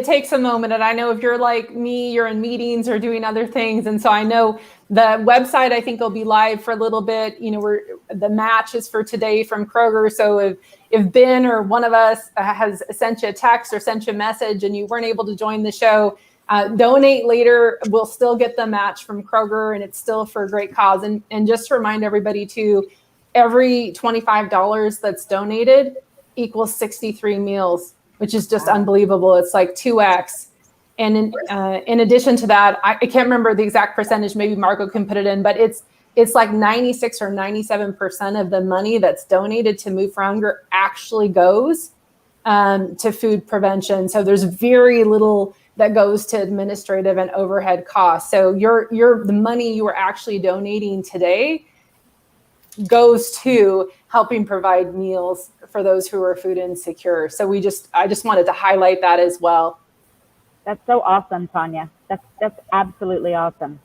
takes a moment, and I know if you're like me, you're in meetings or doing other things, and so I know the website I think will be live for a little bit. You know, the match is for today from Kroger. So if Ben or one of us has sent you a text or sent you a message and you weren't able to join the show, donate later. We'll still get the match from Kroger, and it's still for a great cause. And just to remind everybody too, every $25 that's donated equals 63 meals, which is just unbelievable. It's like 2x. And in addition to that, I can't remember the exact percentage. Maybe Marco can put it in, but it's like 96 or 97% of the money that's donated to Move for Hunger actually goes to food prevention. So there's very little that goes to administrative and overhead costs. So the money you are actually donating today goes to helping provide meals for those who are food insecure. So I just wanted to highlight that as well. That's so awesome, Tanya. That's absolutely awesome.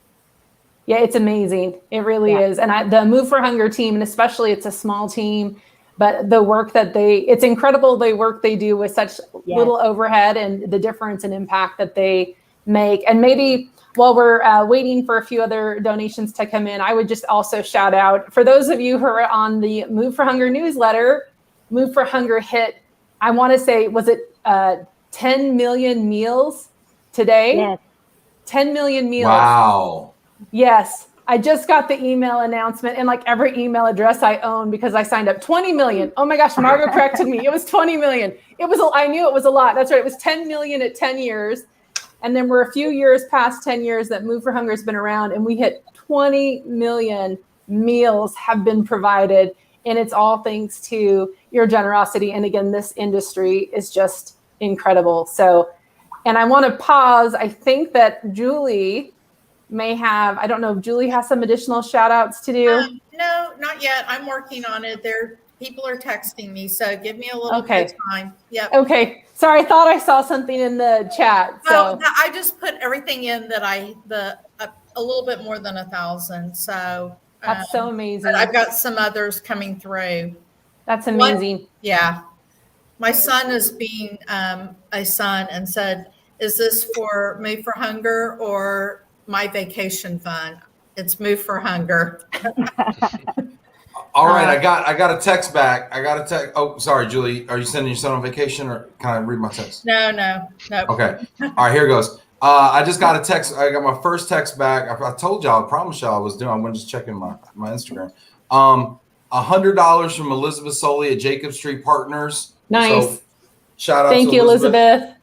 Yeah, it's amazing. It really is. And the Move for Hunger team, and especially it's a small team, but the work that it's incredible the work they do with such little overhead and the difference and impact that they make. And maybe while we're waiting for a few other donations to come in, I would just also shout out for those of you who are on the Move for Hunger newsletter. Move for Hunger hit, I want to say, was it 10 million meals today? Yes. 10 million meals. Wow. Yes. I just got the email announcement and like every email address I own because I signed up 20 million. Oh my gosh, Margo corrected me. It was 20 million. I knew it was a lot. That's right. It was 10 million at 10 years. And then we're a few years past 10 years that Move for Hunger has been around, and we hit 20 million meals have been provided. And it's all thanks to your generosity. And again, this industry is just incredible. So, and I want to pause. I think that Julie may have, I don't know if Julie has some additional shout outs to do. No, not yet. I'm working on it. People are texting me, so give me a little bit of time. Yep. Okay. Sorry, I thought I saw something in the chat. So I just put everything in that a little bit more than 1,000. So that's so amazing. I've got some others coming through. That's amazing. Yeah. My son is being a son and said, is this for Move for Hunger or my vacation fund? It's Move for Hunger. All right, I got a text back. Oh, sorry, Julie. Are you sending your son on vacation, or can I read my text? No. Okay. All right, here goes. I just got a text. I got my first text back. I told y'all, I promised y'all I was doing. I'm going to just check in my Instagram. $100 from Elizabeth Soley at Jacob Street Partners. Nice. So, shout out. Thank to you, Elizabeth.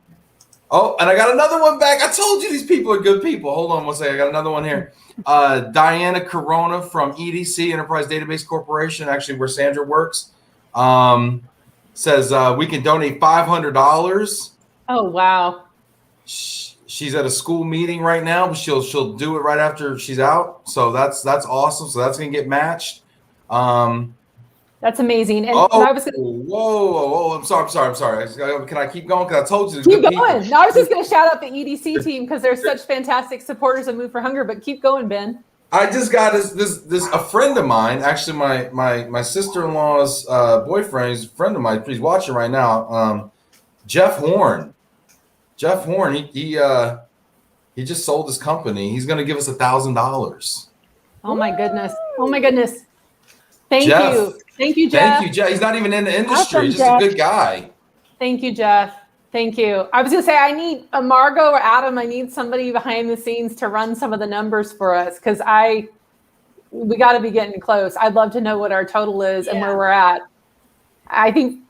Oh, and I got another one back. I told you these people are good people. Hold on one second. I got another one here. Diana Corona from EDC, Enterprise Database Corporation, actually where Sandra works, says we can donate $500. Oh, wow. She's at a school meeting right now, but she'll do it right after she's out. So that's awesome. So that's going to get matched. That's amazing. And I was whoa! I'm sorry. Can I keep going? Because I told you. Keep going. No, I was just going to shout out the EDC team because they're such fantastic supporters of Move for Hunger. But keep going, Ben. I just got this a friend of mine. Actually, my sister-in-law's boyfriend. He's a friend of mine. He's watching right now. Jeff Horn. He just sold his company. He's going to give us $1,000. Oh my goodness. Thank Jeff. you. Thank you, Jeff. Thank you, Jeff. He's not even in the industry. Awesome, He's just Jeff. a good guy. Thank you, Jeff. Thank you. I was going to say, I need Margo or Adam. I need somebody behind the scenes to run some of the numbers for us because we got to be getting close. I'd love to know what our total is and where we're at. I think,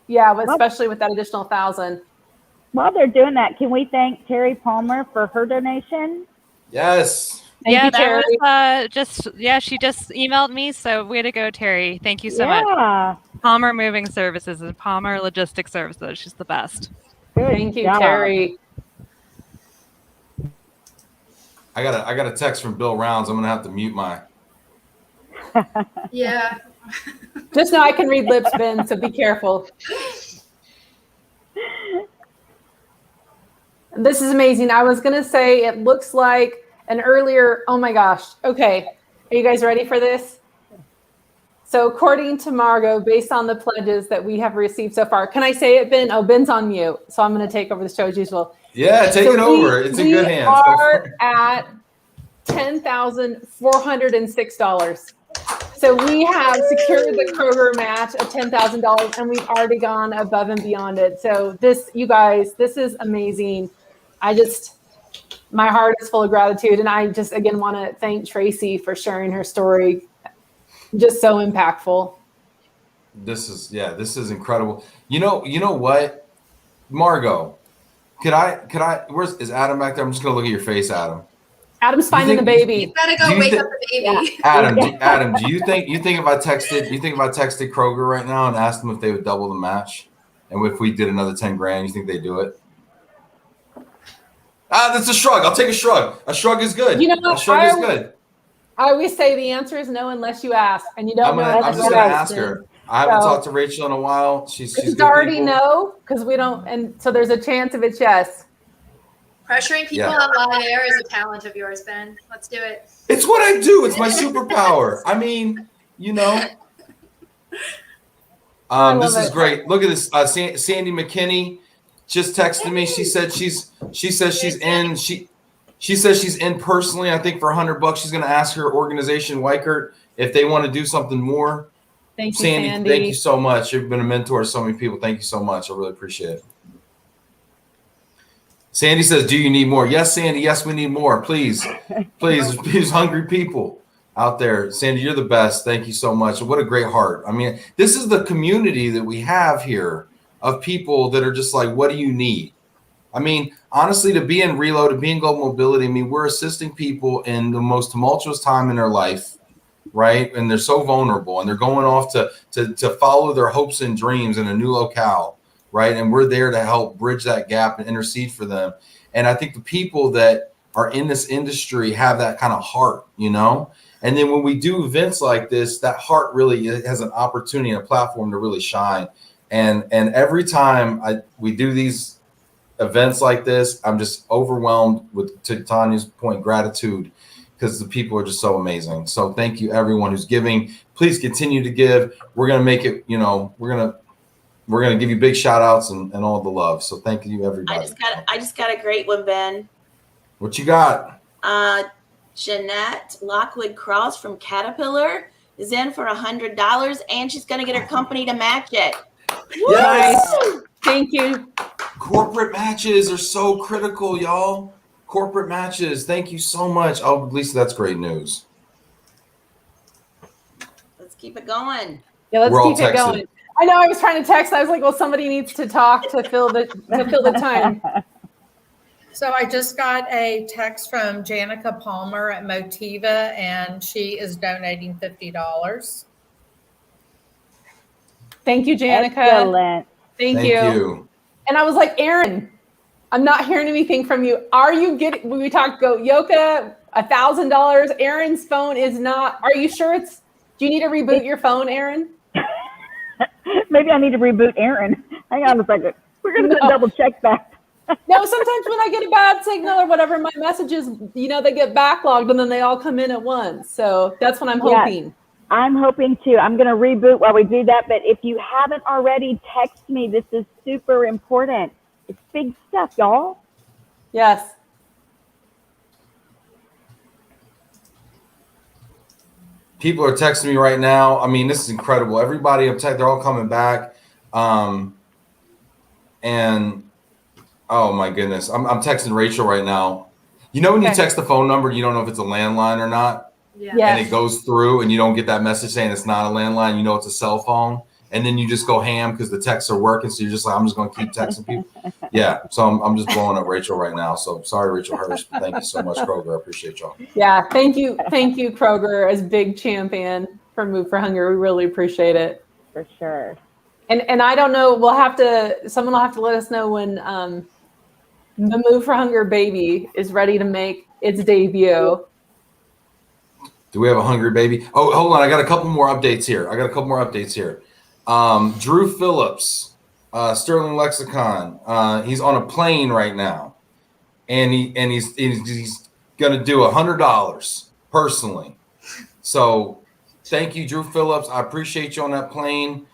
especially with that additional 1,000. While they're doing that, can we thank Terry Palmer for her donation? Yes. Thank you, Terry. That was she just emailed me. So way to go, Terry. Thank you so much. Palmer Moving Services and Palmer Logistics Services. She's the best. Thank you, Terry. I got a text from Bill Rounds. I'm gonna have to mute my. Yeah. Just know I can read lips, Ben. So be careful. This is amazing. I was going to say it looks like an earlier, oh my gosh. Okay. Are you guys ready for this? So according to Margot, based on the pledges that we have received so far, can I say it, Ben? Oh, Ben's on mute. So I'm going to take over the show as usual. Yeah, take it over. It's in good hands. We are at $10,406. So we have secured the Kroger match of $10,000, and we've already gone above and beyond it. So this, you guys, this is amazing. My heart is full of gratitude. And I just, again, want to thank Tracy for sharing her story. Just so impactful. This is incredible. You know what? Margot, could I, is Adam back there? I'm just going to look at your face, Adam. Adam's finding the baby. You gotta go wake up the baby. Yeah. Adam, do you think if I texted Kroger right now and asked them if they would double the match, and if we did another 10 grand, you think they'd do it? That's a shrug. I'll take a shrug. A shrug is good. You know what? A shrug is good. I always say the answer is no unless you ask, and you don't know. I'm just gonna ask her. I haven't talked to Rachel in a while. She's already people. No, because we don't, and so there's a chance if it's yes. Pressuring people on live air is a talent of yours, Ben. Let's do it. It's what I do. It's my superpower. I mean, this is great. Look at this. Sandy McKinney just texted me. She says she's in. She says she's in personally. I think for $100, she's going to ask her organization, Weichert, if they want to do something more. Thank you, Sandy. Thank you so much. You've been a mentor to so many people. Thank you so much. I really appreciate it. Sandy says, do you need more? Yes, Sandy. Yes, we need more. Please, hungry people out there. Sandy, you're the best. Thank you so much. What a great heart. I mean, this is the community that we have here of people that are just like, what do you need? I mean, honestly, to be in Relo, to be in Global Mobility, I mean, we're assisting people in the most tumultuous time in their life, right? And they're so vulnerable, and they're going off to follow their hopes and dreams in a new locale, right? And we're there to help bridge that gap and intercede for them. And I think the people that are in this industry have that kind of heart, And then when we do events like this, that heart really has an opportunity and a platform to really shine. And every time we do these events like this, I'm just overwhelmed with, to Tanya's point, gratitude, because the people are just so amazing. So thank you, everyone who's giving. Please continue to give. We're going to make it, we're going to give you big shout outs and all the love. So thank you, everybody. I just got a great one, Ben. What you got? Jeanette Lockwood Cross from Caterpillar is in for $100, and she's going to get her company to match it. Yes. Nice. Thank you. Corporate matches are so critical, y'all. Corporate matches. Thank you so much. Oh, Lisa, that's great news. Let's keep it going. Yeah, let's keep it going. I know I was trying to text. I was like, well, somebody needs to talk to fill the time. So I just got a text from Janica Palmer at Motiva, and she is donating $50. Thank you, Janica. Excellent. Thank you. And I was like, Aaron, I'm not hearing anything from you. Are you getting, when we talked, Yoka, $1,000. Aaron's phone is not, are you sure do you need to reboot your phone, Aaron? Maybe I need to reboot Aaron. Hang on a second. We're going to double check that. No, sometimes when I get a bad signal or whatever, my messages, they get backlogged and then they all come in at once. So that's what I'm hoping. Yeah, I'm hoping too. I'm going to reboot while we do that. But if you haven't already, text me. This is super important. It's big stuff, y'all. Yes. People are texting me right now. I mean, this is incredible. Everybody, they're all coming back. And oh my goodness, I'm texting Rachel right now. When you text the phone number, you don't know if it's a landline or not. Yeah. Yes. And it goes through and you don't get that message saying it's not a landline, it's a cell phone. And then you just go ham because the texts are working. So you're just like, I'm just going to keep texting people. Yeah. So I'm just blowing up Rachel right now. So sorry, Rachel Hurst. Thank you so much, Kroger. I appreciate y'all. Yeah. Thank you. Thank you, Kroger, as big champion for Move for Hunger. We really appreciate it. For sure. And I don't know, someone will have to let us know when the Move for Hunger baby is ready to make its debut. Do we have a hungry baby? Oh, hold on. I got a couple more updates here. Drew Phillips, Sterling Lexicon. He's on a plane right now. and he's gonna do $100 personally. So thank you, Drew Phillips. I appreciate you on that plane.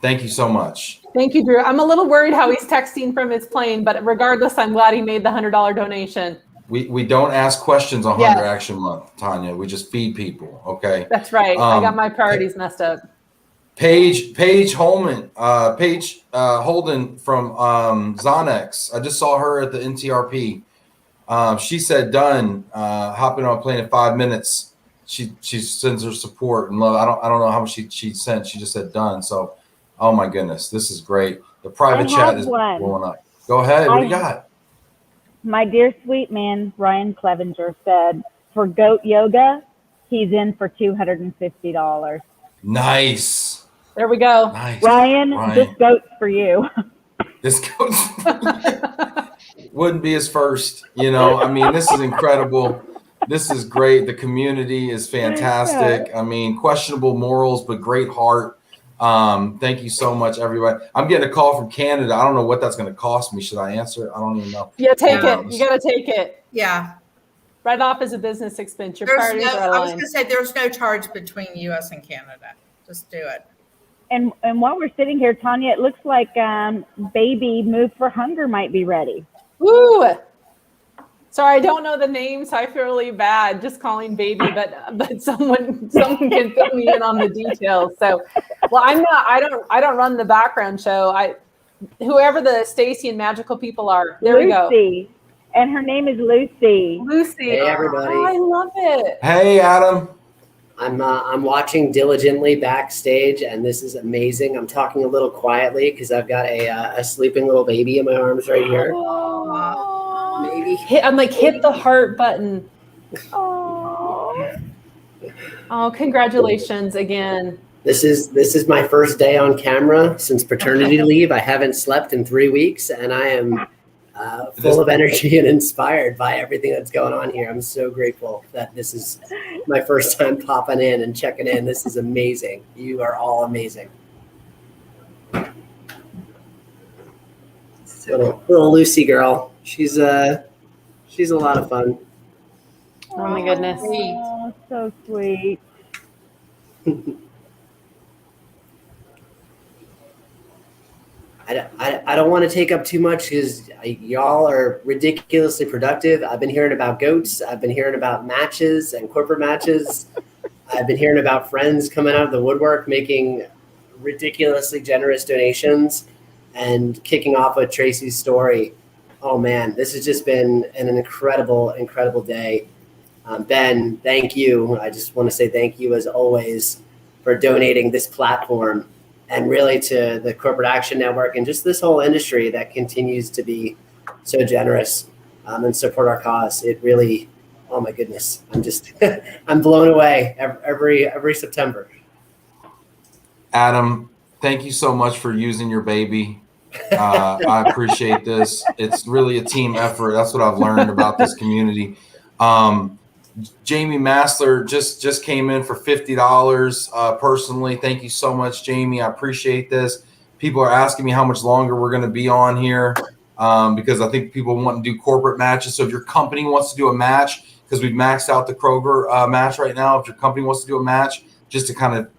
Thank you so much. Thank you, Drew. I'm a little worried how he's texting from his plane, but regardless, I'm glad he made the $100 donation. We don't ask questions on Yes. Hunger Action Month, Tanya. We just feed people. Okay. That's right. I got my priorities messed up. Paige Holden from Zonex. I just saw her at the NTRP. She said done. Hopping on a plane in 5 minutes. She sends her support and love. I don't know how much she sent. She just said done. So, oh my goodness, this is great. The private chat is blowing up. Go ahead. What do you got? My dear sweet man, Ryan Clevenger, said for goat yoga, he's in for $250. Nice. There we go. Nice. Ryan, this goat's for you. This goat's wouldn't be his first. I mean, this is incredible. This is great. The community is fantastic. I mean, questionable morals, but great heart. Thank you so much, everybody. I'm getting a call from Canada. I don't know what that's going to cost me. Should I answer it? I don't even know. Yeah, take it. You got to take it. Yeah. Write off as a business expense. Your There's priorities no, are I was aligned. going to say there's no charge between U.S. and Canada. Just do it. And while we're sitting here, Tanya, it looks like baby Move for Hunger might be ready. Woo! Sorry, I don't know the name, so I feel really bad just calling baby, but someone can fill me in on the details. So, well, I don't run the background show. Whoever the Stacy and Magical people are. There we go. Lucy. And her name is Lucy. Lucy. Hey, everybody. Oh, I love it. Hey, Adam. I'm watching diligently backstage, and this is amazing. I'm talking a little quietly because I've got a sleeping little baby in my arms right here. Maybe hit the heart button. Oh, congratulations again. This is my first day on camera since paternity leave. I haven't slept in 3 weeks, and I am full of energy and inspired by everything that's going on here. I'm so grateful that this is my first time popping in and checking in. This is amazing. You are all amazing. Little Lucy girl. She's a lot of fun. Oh my goodness. Oh, so sweet. I don't want to take up too much because y'all are ridiculously productive. I've been hearing about goats. I've been hearing about matches and corporate matches. I've been hearing about friends coming out of the woodwork making ridiculously generous donations and kicking off with Tracy's story. Oh man, this has just been an incredible, incredible day. Ben, thank you. I just want to say thank you as always for donating this platform and really to the Corporate Action Network and just this whole industry that continues to be so generous and support our cause. It really, oh my goodness, I'm blown away every September. Adam, thank you so much for using your baby. I appreciate this. It's really a team effort. That's what I've learned about this community. Jamie Massler just came in for $50 personally. Thank you so much, Jamie. I appreciate this. People are asking me how much longer we're going to be on here because I think people want to do corporate matches. So if your company wants to do a match, because we've maxed out the Kroger match right now, if your company wants to do a match just to kind of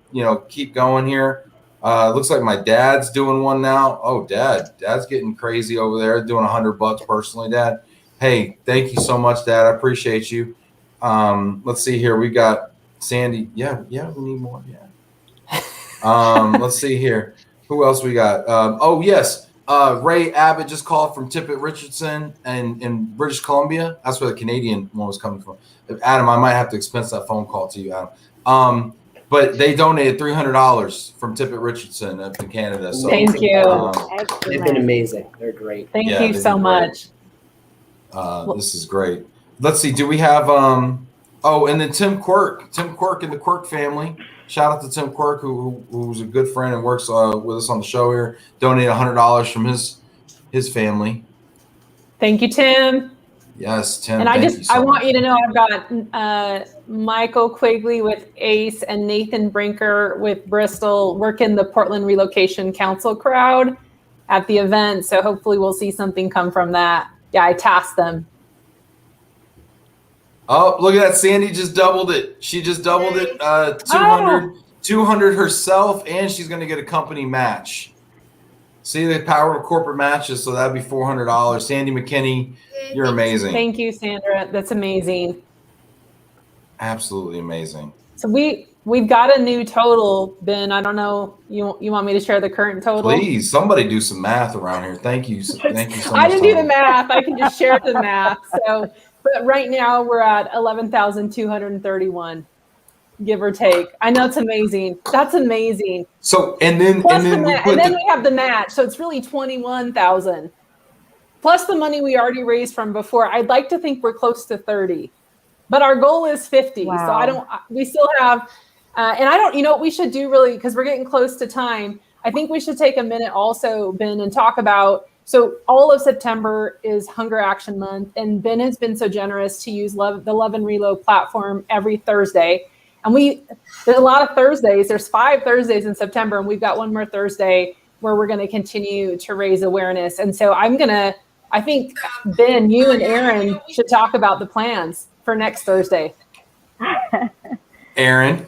keep going here. Looks like my dad's doing one now. Oh, dad's getting crazy over there, doing $100 personally, Dad. Hey, thank you so much, Dad. I appreciate you. Let's see here. We got Sandy. Yeah, we need more. Yeah. Let's see here. Who else we got? Oh, yes. Ray Abbott just called from Tippett Richardson in British Columbia. That's where the Canadian one was coming from. Adam, I might have to expense that phone call to you, Adam. But they donated $300 from Tippett Richardson up in Canada. So thank you. They've been amazing. They're great. Thank you so much. This is great. Let's see. Do we have and then Tim Quirk and the Quirk family. Shout out to Tim Quirk, who's a good friend and works with us on the show here. Donated $100 from his family. Thank you, Tim. Yes, Tim. And I want you to know I've got Michael Quigley with ACE and Nathan Brinker with Bristol working the Portland Relocation Council crowd. at the event. So hopefully we'll see something come from that. Yeah, I tasked them. Oh, look at that. Sandy just doubled it. She just doubled it. 200 herself, and she's going to get a company match. See the power of corporate matches. So that'd be $400. Sandy McKinney, you're amazing. Thank you, Sandra. That's amazing. Absolutely amazing. So we've got a new total, Ben. I don't know. You want me to share the current total? Please, somebody do some math around here. Thank you. Thank you so much. I didn't do the math. I can just share the math. So, but right now we're at 11,231, give or take. I know it's amazing. That's amazing. So and then we have the match. So it's really 21,000 plus the money we already raised from before. I'd like to think we're close to 30, but our goal is 50. Wow. So we still have, and I don't, what we should do really, because we're getting close to time. I think we should take a minute also, Ben, and talk about, so all of September is Hunger Action Month, and Ben has been so generous to use the Love and Reload platform every Thursday. And there's a lot of Thursdays. There's 5 Thursdays in September, and we've got one more Thursday where we're going to continue to raise awareness. And so I think, Ben, you and Aaron should talk about the plans for next Thursday. Aaron?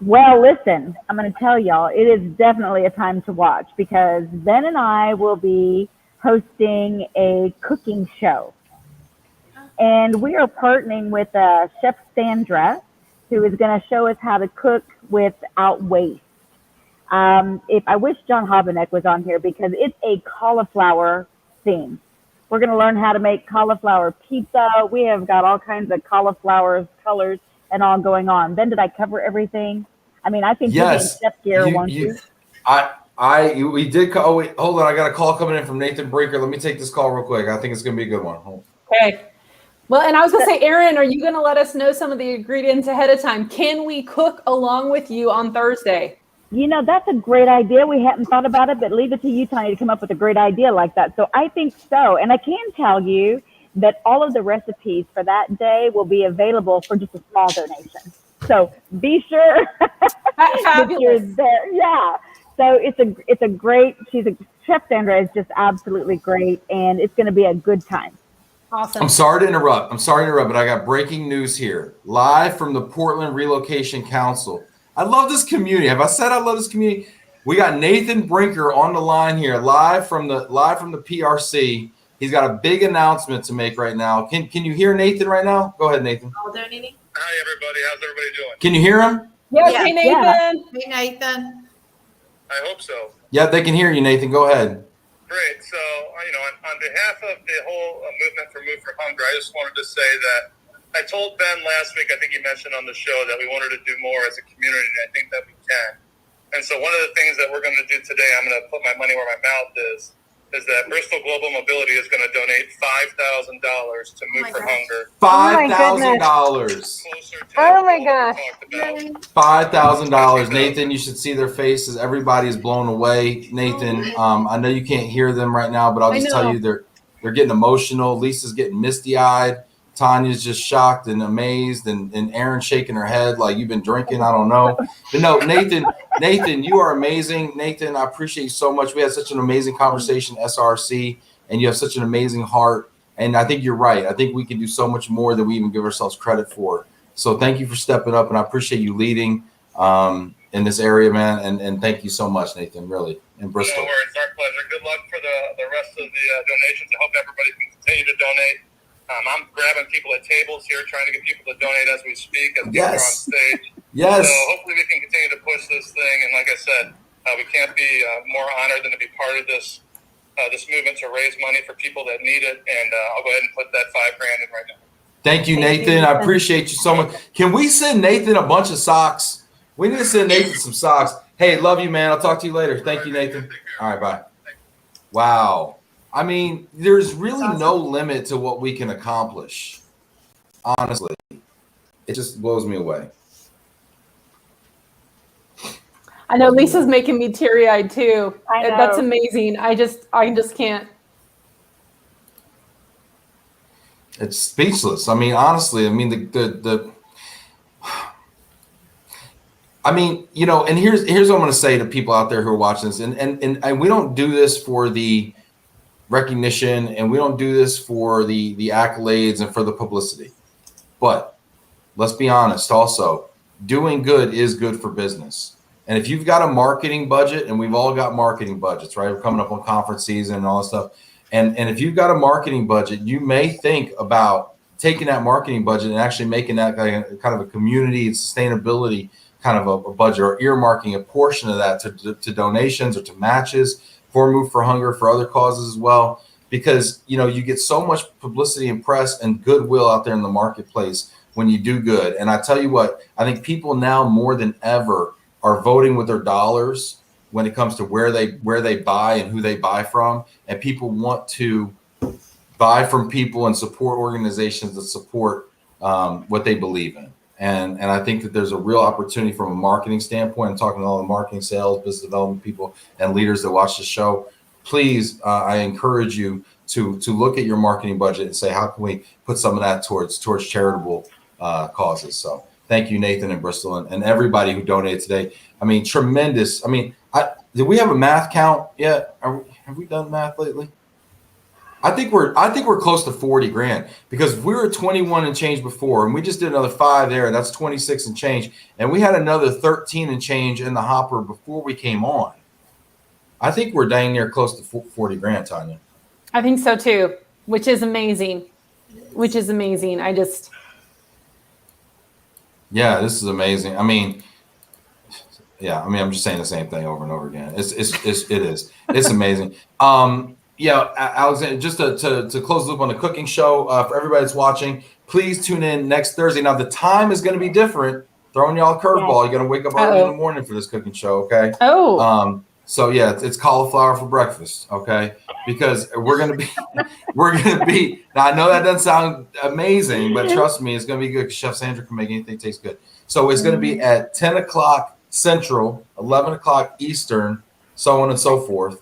Well, listen, I'm going to tell y'all, it is definitely a time to watch because Ben and I will be hosting a cooking show. And we are partnering with Chef Sandra, who is going to show us how to cook without waste. If I wish John Hobenek was on here because it's a cauliflower theme. We're going to learn how to make cauliflower pizza. We have got all kinds of cauliflower colors and all going on. Ben, did I cover everything? I mean, I think you're in chef gear, won't you? We did. Oh, wait, hold on. I got a call coming in from Nathan Breaker. Let me take this call real quick. I think it's going to be a good one. Hold on. Okay. Well, and I was going to say, Aaron, are you going to let us know some of the ingredients ahead of time? Can we cook along with you on Thursday? That's a great idea. We hadn't thought about it, but leave it to you, Tanya, to come up with a great idea like that. So I think so. And I can tell you that all of the recipes for that day will be available for just a small donation. So be sure that you're there. Yeah. So it's a great, Chef Sandra is just absolutely great, and it's going to be a good time. Awesome. I'm sorry to interrupt, but I got breaking news here. Live from the Portland Relocation Council. I love this community. Have I said I love this community? We got Nathan Brinker on the line here, live from the PRC. He's got a big announcement to make right now. Can you hear Nathan right now? Go ahead, Nathan. Hi, everybody. How's everybody doing? Can you hear him? Yes, hey, Nathan. Hey, Nathan. I hope so. Yeah, they can hear you, Nathan. Go ahead. Great. So, on behalf of the whole movement for Move for Hunger, I just wanted to say that I told Ben last week, I think he mentioned on the show, that we wanted to do more as a community, and I think that we can. And so one of the things that we're going to do today, I'm going to put my money where my mouth is that Bristol Global Mobility is going to donate $5,000 to Move for Hunger. $5,000. Oh my gosh. $5,000. Nathan, you should see their faces. Everybody is blown away. Nathan, I know you can't hear them right now, but I'll just tell you they're getting emotional. Lisa's getting misty-eyed. Tanya's just shocked and amazed, and Aaron shaking her head like you've been drinking. I don't know. But no, Nathan, you are amazing. Nathan, I appreciate you so much. We had such an amazing conversation, SRC, and you have such an amazing heart. And I think you're right. I think we can do so much more than we even give ourselves credit for. So thank you for stepping up, and I appreciate you leading in this area, man. And thank you so much, Nathan, really, in Bristol. No worries. Our pleasure. Good luck for the rest of the donations. I hope everybody can continue to donate. I'm grabbing people at tables here, trying to get people to donate as we speak, as people are on stage. Yes. So hopefully we can continue to push this thing. And like I said, we can't be more honored than to be part of this movement to raise money for people that need it. And I'll go ahead and put that $5,000 in right now. Thank you, Nathan. I appreciate you so much. Can we send Nathan a bunch of socks? We need to send Nathan some socks. Hey, love you, man. I'll talk to you later. Thank you, Nathan. All right, bye. Wow. I mean, there's really no limit to what we can accomplish. Honestly, it just blows me away. I know Lisa's making me teary-eyed too. I know. That's amazing. I just can't. It's speechless. I mean, honestly, I mean, I mean, you know, and here's what I'm going to say to people out there who are watching this, and we don't do this for the recognition, and we don't do this for the accolades and for the publicity. But let's be honest, also, doing good is good for business. And if you've got a marketing budget, and we've all got marketing budgets, right? We're coming up on conference season and all that stuff. And if you've got a marketing budget, you may think about taking that marketing budget and actually making that kind of a community and sustainability kind of a budget, or earmarking a portion of that to donations or to matches for Move for Hunger, for other causes as well. Because, you know, you get so much publicity and press and goodwill out there in the marketplace when you do good. And I tell you what, I think people now more than ever are voting with their dollars when it comes to where they buy and who they buy from. And people want to buy from people and support organizations that support what they believe in. And I think that there's a real opportunity from a marketing standpoint. I'm talking to all the marketing, sales, business development people and leaders that watch the show. Please, I encourage you to look at your marketing budget and say, how can we put some of that towards charitable causes? So thank you, Nathan and Bristol, and everybody who donated today. I mean, tremendous. I mean, did we have a math count yet? Have we done math lately? I think we're close to 40 grand, because we were 21 and change before, and we just did another 5 there. That's 26 and change. And we had another 13 and change in the hopper before we came on. I think we're dang near close to 40 grand, Tanya. I think so too, which is amazing. Yeah, this is amazing. I mean, I'm just saying the same thing over and over again. It is. It's amazing. Yeah, Alexander, just to close the loop on the cooking show, for everybody that's watching, please tune in next Thursday. Now, the time is going to be different. Throwing y'all a curveball. You're going to wake up early in the morning for this cooking show, okay? Oh. So yeah, it's cauliflower for breakfast, okay? Because we're gonna be. Now I know that doesn't sound amazing, but trust me, it's gonna be good, because Chef Sandra can make anything taste good. So it's gonna be at 10 o'clock Central, 11 o'clock Eastern, so on and so forth.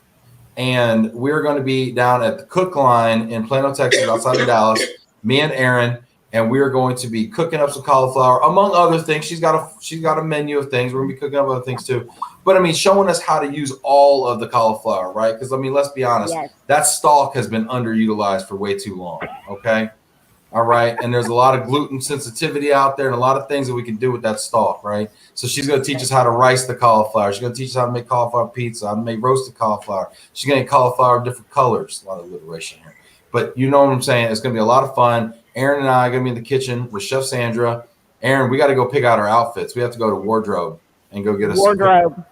And we're going to be down at the Cook Line in Plano, Texas, outside of Dallas. Me and Erin, and we are going to be cooking up some cauliflower, among other things. She's got a menu of things. We're gonna be cooking up other things too. But I mean, showing us how to use all of the cauliflower, right? Because I mean, let's be honest, that stalk has been underutilized for way too long. Okay, all right. And there's a lot of gluten sensitivity out there, and a lot of things that we can do with that stalk, right? So she's going to teach us how to rice the cauliflower. She's going to teach us how to make cauliflower pizza, how to make roasted cauliflower. She's going to make cauliflower of different colors. A lot of alliteration here, but you know what I'm saying. It's going to be a lot of fun. Erin and I are going to be in the kitchen with Chef Sandra. Erin, we got to go pick out our outfits. We have to go to wardrobe and go get us wardrobe.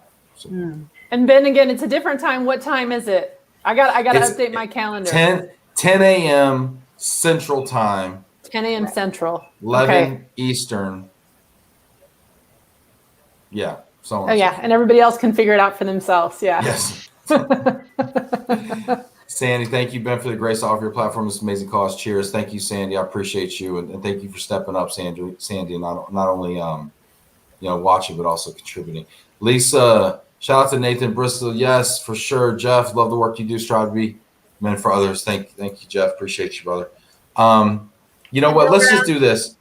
And Ben, again, it's a different time. What time is it? I got to update my calendar. 10 a.m. Central Time. 10 a.m. Central. 11 Eastern. Yeah. Oh yeah, and everybody else can figure it out for themselves. Yeah. Yes. Sandy, thank you, Ben, for the grace to offer your platform. This amazing cause. Cheers. Thank you, Sandy. I appreciate you, and thank you for stepping up, Sandy, and not only watching but also contributing. Lisa, shout out to Nathan Bristol. Yes, for sure. Jeff, love the work you do. Strive to be men for others. Thank you, Jeff. Appreciate you, brother. You know what? Let's just do this.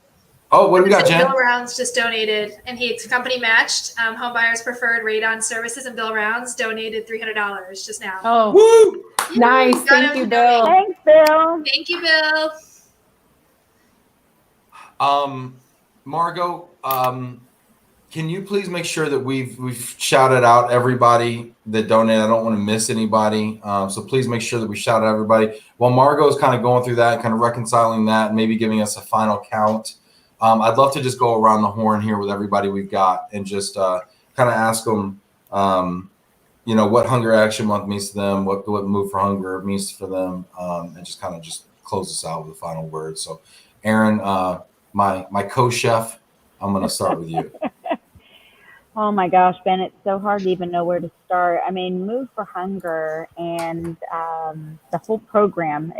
Oh, what do we got, Jen? Bill Rounds just donated, and he's company matched. Home Buyers Preferred Radon Services, and Bill Rounds donated $300 just now. Oh, woo! Nice. Thank you, Bill. Thanks, Bill. Thank you, Bill. Margot, can you please make sure that we've shouted out everybody that donated? I don't want to miss anybody. So please make sure that we shout out everybody. While Margot is kind of going through that, kind of reconciling that, and maybe giving us a final count, I'd love to just go around the horn here with everybody we've got and just kind of ask them, what Hunger Action Month means to them, what Move for Hunger means for them, and just kind of just close this out with a final word. So, Erin, my co-chef, I'm going to start with you. Oh my gosh, Ben, it's so hard to even know where to start. I mean, Move for Hunger and the whole program,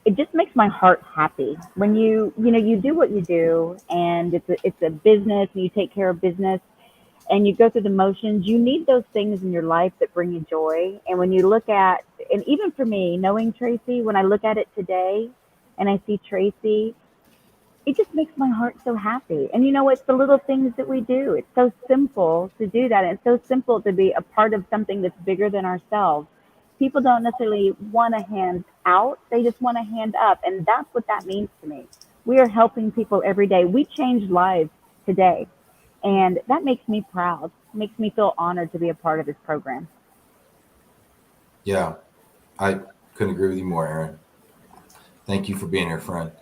it just makes my heart happy. When you do what you do, and it's a business, and you take care of business, and you go through the motions, you need those things in your life that bring you joy. And when you look at, and even for me, knowing Tracy, when I look at it today and I see Tracy, it just makes my heart so happy. And you know, it's the little things that we do. It's so simple to do that. And it's so simple to be a part of something that's bigger than ourselves. People don't necessarily want a hand out, they just want a hand up. And that's what that means to me. We are helping people every day. We change lives today. And that makes me proud, makes me feel honored to be a part of this program. Yeah, I couldn't agree with you more, Aaron. Thank you for being here, friend.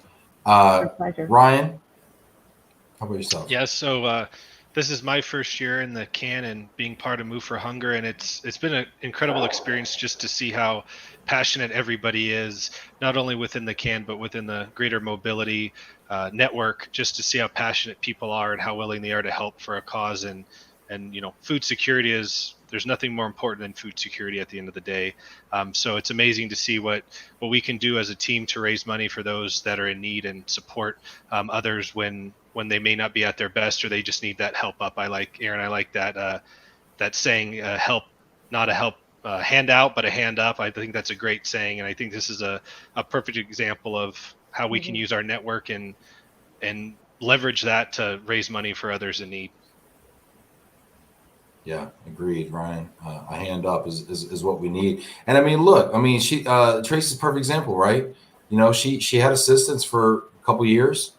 My pleasure. Ryan, how about yourself? Yeah, so this is my first year in the can and being part of Move for Hunger, and it's been an incredible experience just to see how passionate everybody is, not only within the can but within the greater mobility network, just to see how passionate people are and how willing they are to help for a cause. And you know, food security is, there's nothing more important than food security at the end of the day. So it's amazing to see what we can do as a team to raise money for those that are in need and support others when they may not be at their best or they just need that help up. I like, Aaron, I like that that saying, help, not a help handout, but a hand up. I think that's a great saying, and I think this is a perfect example of how we can use our network and leverage that to raise money for others in need. Yeah, agreed, Ryan. A hand up is what we need. And I mean, look, I mean, she Tracy's a perfect example, right? You know, she had assistance for a couple years,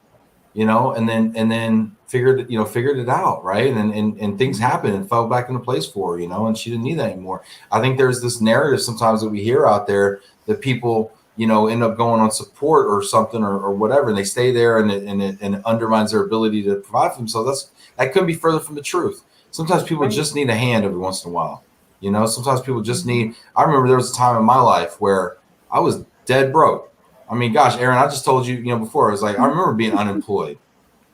you know, and then figured it out, right? And things happened and fell back into place for her, you know, and she didn't need that anymore. I think there's this narrative sometimes that we hear out there that people, you know, end up going on support or something or whatever, and they stay there and it undermines their ability to provide for themselves. That couldn't be further from the truth. Sometimes people just need a hand every once in a while. You know, sometimes people just need, I remember there was a time in my life where I was dead broke. I mean, gosh, Aaron, I just told you, you know, before, I was like, I remember being unemployed.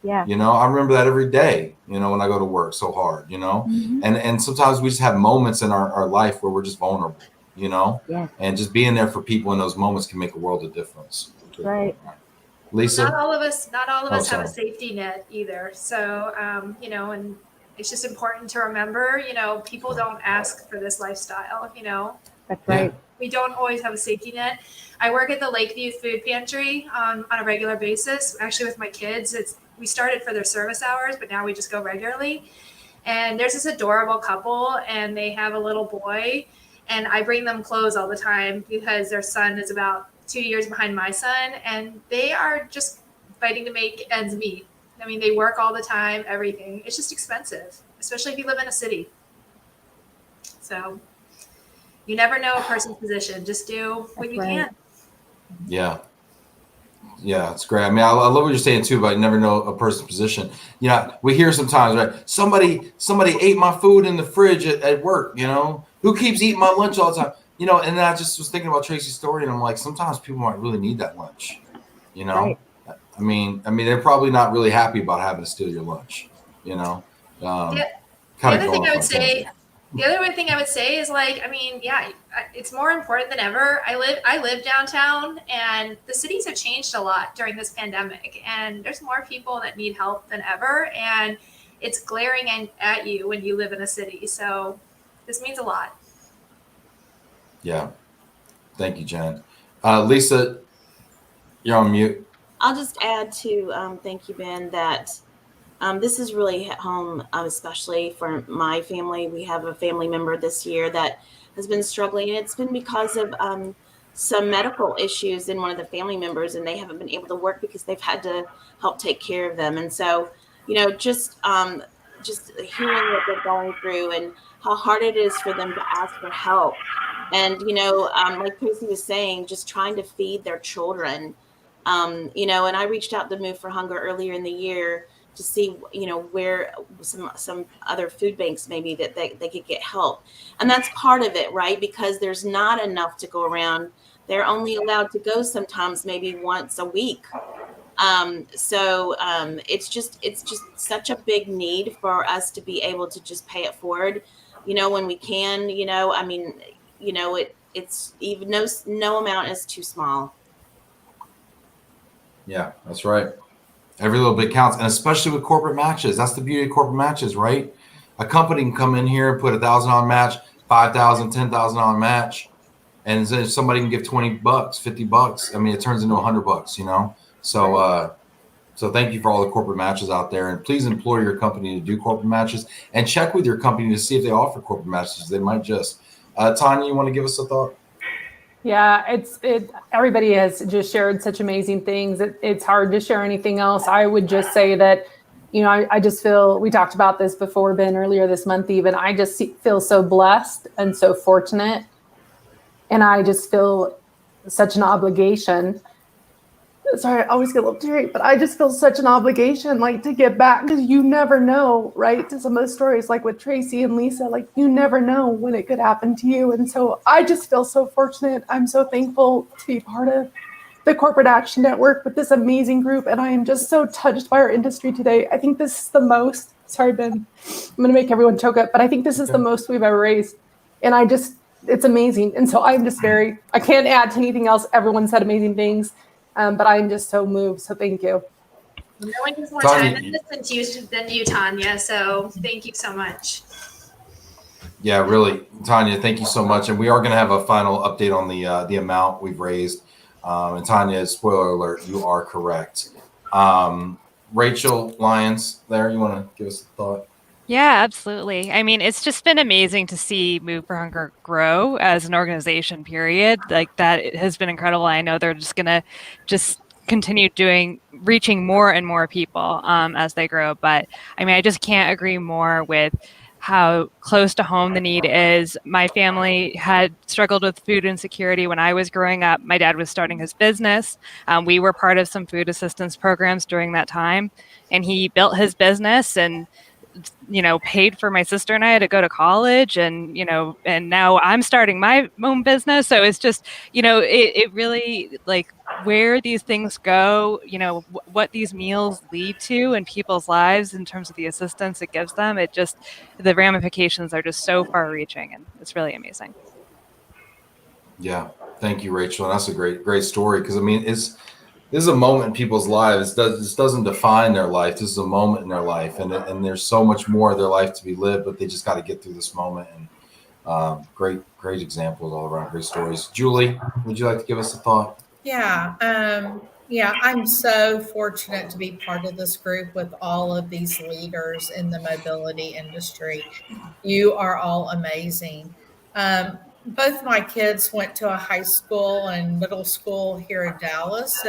Yeah. You know, I remember that every day, you know, when I go to work so hard, you know, and sometimes we just have moments in our life where we're just vulnerable, you know, and just being there for people in those moments can make a world of difference. Right. Lisa? Not all of us have a sorry. safety net either. So, you know, and it's just important to remember, you know, people don't ask for this lifestyle, you know. That's right. We don't always have a safety net. I work at the Lakeview Food Pantry on a regular basis, actually with my kids. We started for their service hours, but now we just go regularly. And there's this adorable couple, and they have a little boy, and I bring them clothes all the time because their son is about 2 years behind my son, and they are just fighting to make ends meet. I mean, they work all the time, everything. It's just expensive, especially if you live in a city. So you never know a person's position. Just do what you can. Yeah. Yeah, it's great. I mean, I love what you're saying too, but you never know a person's position. Yeah, we hear sometimes, right? Somebody ate my food in the fridge at work, you know? Who keeps eating my lunch all the time? You know, and then I just was thinking about Tracy's story, and I'm like, sometimes people might really need that lunch, you know? Right. I mean, they're probably not really happy about having to steal your lunch, you know? The other thing I would say is, like, I mean, yeah, it's more important than ever. I live downtown, and the cities have changed a lot during this pandemic, and there's more people that need help than ever, and it's glaring at you when you live in a city. So this means a lot. Yeah. Thank you, Jen. Lisa, you're on mute. I'll just add to thank you, Ben, that this is really hit home, especially for my family. We have a family member this year that has been struggling, and it's been because of some medical issues in one of the family members, and they haven't been able to work because they've had to help take care of them. And so, you know, just hearing what they're going through and how hard it is for them to ask for help. And, you know, like Tracy was saying, just trying to feed their children. You know, and I reached out to Move for Hunger earlier in the year to see, you know, where some other food banks maybe that they could get help. And that's part of it, right? Because there's not enough to go around. They're only allowed to go sometimes maybe once a week. So it's just such a big need for us to be able to just pay it forward, you know, when we can. You know, I mean, you know, it's even no amount is too small. Yeah, that's right. Every little bit counts, and especially with corporate matches. That's the beauty of corporate matches, right? A company can come in here and put $1,000 match, $5,000, $10,000 match, and then somebody can give $20, $50. I mean, it turns into $100, you know. So So thank you for all the corporate matches out there, and please employ your company to do corporate matches, and check with your company to see if they offer corporate matches. They might just. Tanya, you want to give us a thought? Yeah, everybody has just shared such amazing things. It's hard to share anything else. I would just say that, I just feel, we talked about this before, Ben, earlier this month even, I just feel so blessed and so fortunate. And I just feel such an obligation. Sorry, I always get a little teary, but I just feel such an obligation, like, to get back, because you never know, right? To some of the stories, like with Tracy and Lisa, like, you never know when it could happen to you. And so I just feel so fortunate. I'm so thankful to be part of the Corporate Action Network with this amazing group. And I am just so touched by our industry today. I think this is the most, sorry, Ben, I'm going to make everyone choke up, but I think this is the most we've ever raised. And it's amazing. And so I'm just I can't add to anything else. Everyone said amazing things. But I'm just so moved. So thank you. No one has more time in this than you, Tanya. So thank you so much. Yeah, really, Tanya, thank you so much. And we are going to have a final update on the amount we've raised. And Tanya, spoiler alert, you are correct. Rachel Lyons, there, you want to give us a thought? Yeah, absolutely. I mean, it's just been amazing to see Move for Hunger grow as an organization, period. Like, that it has been incredible. I know they're just going to continue reaching more and more people as they grow. But I mean, I just can't agree more with how close to home the need is. My family had struggled with food insecurity when I was growing up. My dad was starting his business. We were part of some food assistance programs during that time, and he built his business and paid for my sister and I to go to college, and and now I'm starting my own business. So it's just, it really, like, where these things go, what these meals lead to in people's lives in terms of the assistance it gives them, the ramifications are just so far reaching, and it's really amazing. Yeah. Thank you, Rachel. And that's a great story. Because I mean, this is a moment in people's lives. This doesn't define their life. This is a moment in their life, and there's so much more of their life to be lived. But they just got to get through this moment. And great examples all around. Great stories. Julie, would you like to give us a thought? Yeah. I'm so fortunate to be part of this group with all of these leaders in the mobility industry. You are all amazing. Both my kids went to a high school and middle school here in Dallas,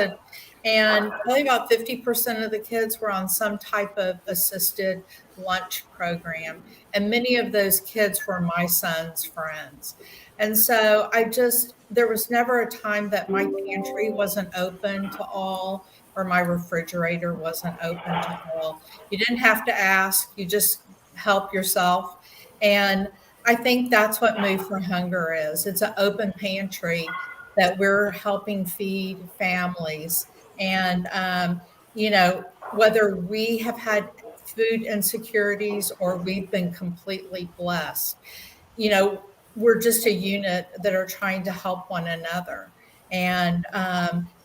and probably about 50% of the kids were on some type of assisted lunch program. And many of those kids were my son's friends. And so there was never a time that my pantry wasn't open to all, or my refrigerator wasn't open to all. You didn't have to ask, you just help yourself. And I think that's what Move for Hunger is. It's an open pantry that we're helping feed families. And, whether we have had food insecurities or we've been completely blessed, we're just a unit that are trying to help one another. And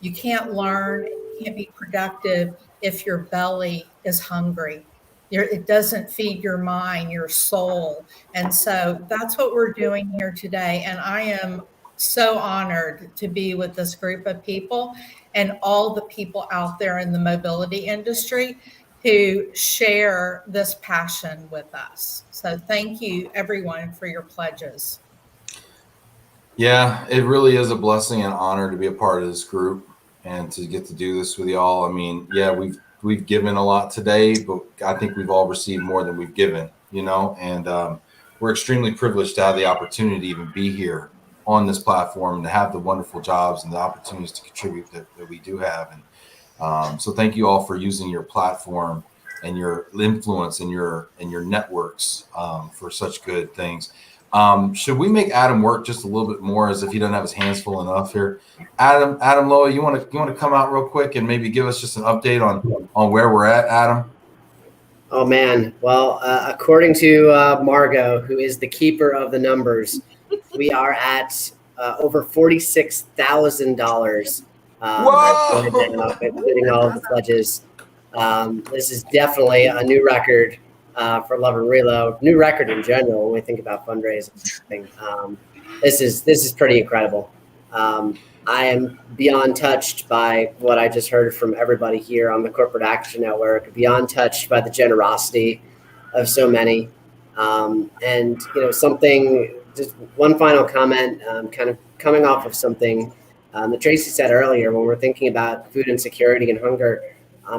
you can't learn, you can't be productive if your belly is hungry. It doesn't feed your mind, your soul. And so that's what we're doing here today. And I am so honored to be with this group of people and all the people out there in the mobility industry who share this passion with us. So thank you, everyone, for your pledges. Yeah, it really is a blessing and honor to be a part of this group and to get to do this with y'all. I mean, yeah, we've given a lot today, but I think we've all received more than we've given, and we're extremely privileged to have the opportunity to even be here on this platform and to have the wonderful jobs and the opportunities to contribute that we do have. And so thank you all for using your platform and your influence and your networks for such good things. Should we make Adam work just a little bit more, as if he doesn't have his hands full enough here? Adam Loa, you want to come out real quick and maybe give us just an update on where we're at, Adam? Oh man, well, according to Margot, who is the keeper of the numbers, we are at over $46,000. Including all of the pledges. This is definitely a new record. For Love and Relo, new record in general when we think about fundraising. This is pretty incredible. I am beyond touched by what I just heard from everybody here on the Corporate Action Network, beyond touched by the generosity of so many. And, something, just one final comment, kind of coming off of something that Tracy said earlier, when we're thinking about food insecurity and hunger,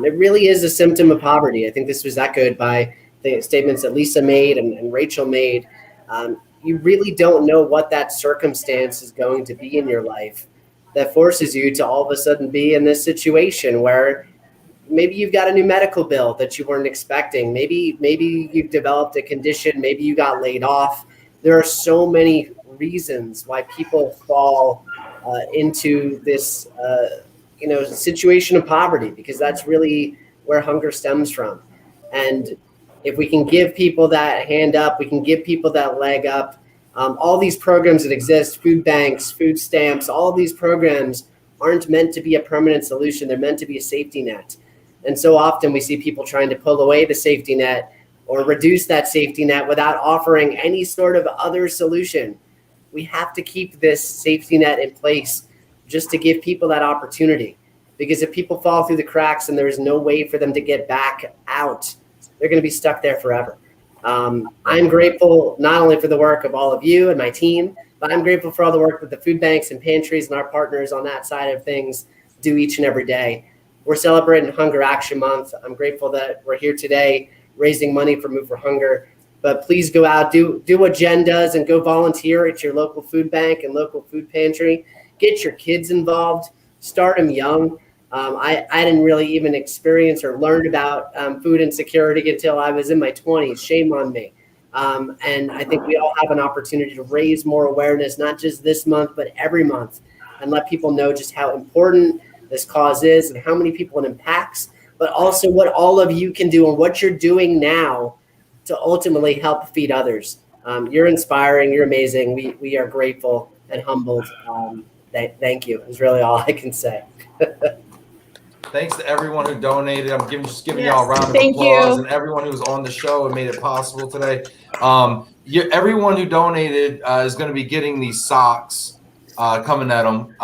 it really is a symptom of poverty. I think this was echoed by the statements that Lisa made and Rachel made. You really don't know what that circumstance is going to be in your life that forces you to all of a sudden be in this situation where maybe you've got a new medical bill that you weren't expecting. Maybe you've developed a condition. Maybe you got laid off. There are so many reasons why people fall into this, situation of poverty, because that's really where hunger stems from. And if we can give people that hand up, we can give people that leg up. All these programs that exist, food banks, food stamps, all of these programs aren't meant to be a permanent solution. They're meant to be a safety net. And so often we see people trying to pull away the safety net or reduce that safety net without offering any sort of other solution. We have to keep this safety net in place just to give people that opportunity. Because if people fall through the cracks and there's no way for them to get back out, they're going to be stuck there forever. I'm grateful not only for the work of all of you and my team, but I'm grateful for all the work that the food banks and pantries and our partners on that side of things do each and every day. We're celebrating Hunger Action Month. I'm grateful that we're here today raising money for Move for Hunger. But please go out, do what Jen does, and go volunteer at your local food bank and local food pantry. Get your kids involved. Start them young. I didn't really even experience or learn about food insecurity until I was in my 20s. Shame on me. And I think we all have an opportunity to raise more awareness, not just this month, but every month, and let people know just how important this cause is and how many people it impacts, but also what all of you can do and what you're doing now to ultimately help feed others. You're inspiring. You're amazing. We are grateful and humbled. Thank you is really all I can say. Thanks to everyone who donated. I'm just giving y'all a round of Thank applause, you. and everyone who was on the show and made it possible today. Everyone who donated is going to be getting these socks coming at them.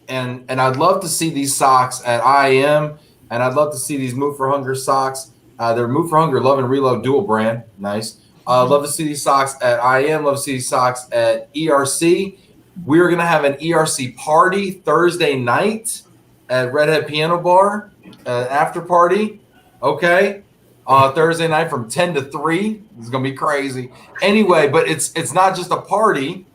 And I'd love to see these socks at IM, and I'd love to see these Move for Hunger socks. They're Move for Hunger, Love and Reload dual brand. Nice. Love to see these socks at IM. Love to see these socks at ERC. We're going to have an ERC party Thursday night at Redhead Piano Bar, after party. Okay. Thursday night from 10 to 3. It's going to be crazy. Anyway, but it's not just a party.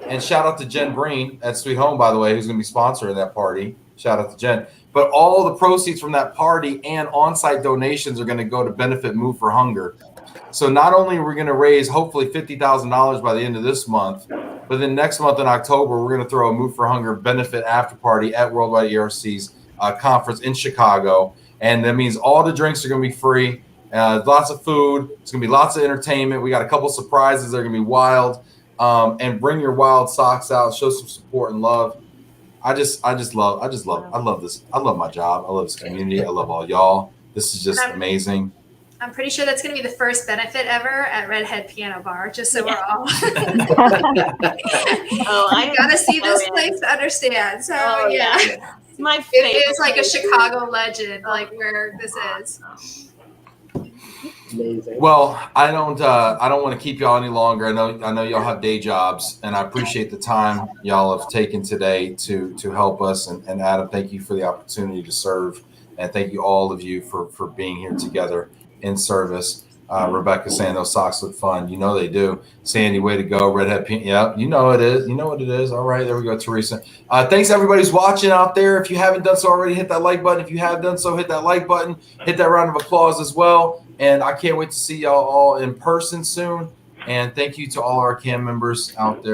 And shout out to Jen Breen at Sweet Home, by the way, who's going to be sponsoring that party. Shout out to Jen. But all the proceeds from that party and on-site donations are going to go to benefit Move for Hunger. So not only are we going to raise hopefully $50,000 by the end of this month, but then next month in October, we're going to throw a Move for Hunger benefit after party at Worldwide ERC's conference in Chicago. And that means all the drinks are going to be free, lots of food. It's going to be lots of entertainment. We got a couple surprises that are going to be wild. And bring your wild socks out, show some support and love. I love this. I love my job. I love this community. I love all y'all. This is just amazing. I'm pretty sure that's going to be the first benefit ever at Redhead Piano Bar, just so we're all. I got to see this place to understand. So, yeah. It's my favorite. It is like a Chicago legend, like where this is. Amazing. Well, I don't want to keep y'all any longer. I know y'all have day jobs, and I appreciate the time y'all have taken today to help us. And Adam, thank you for the opportunity to serve, and thank you all of you for being here together in service. Rebecca saying those socks look fun. You know they do. Sandy, way to go. Redhead Pink. Yep, you know it is. You know what it is. All right, there we go, Teresa. Thanks everybody who's watching out there. If you haven't done so already, hit that like button. If you have done so, hit that like button. Hit that round of applause as well. And I can't wait to see y'all all in person soon. And thank you to all our CAM members out there.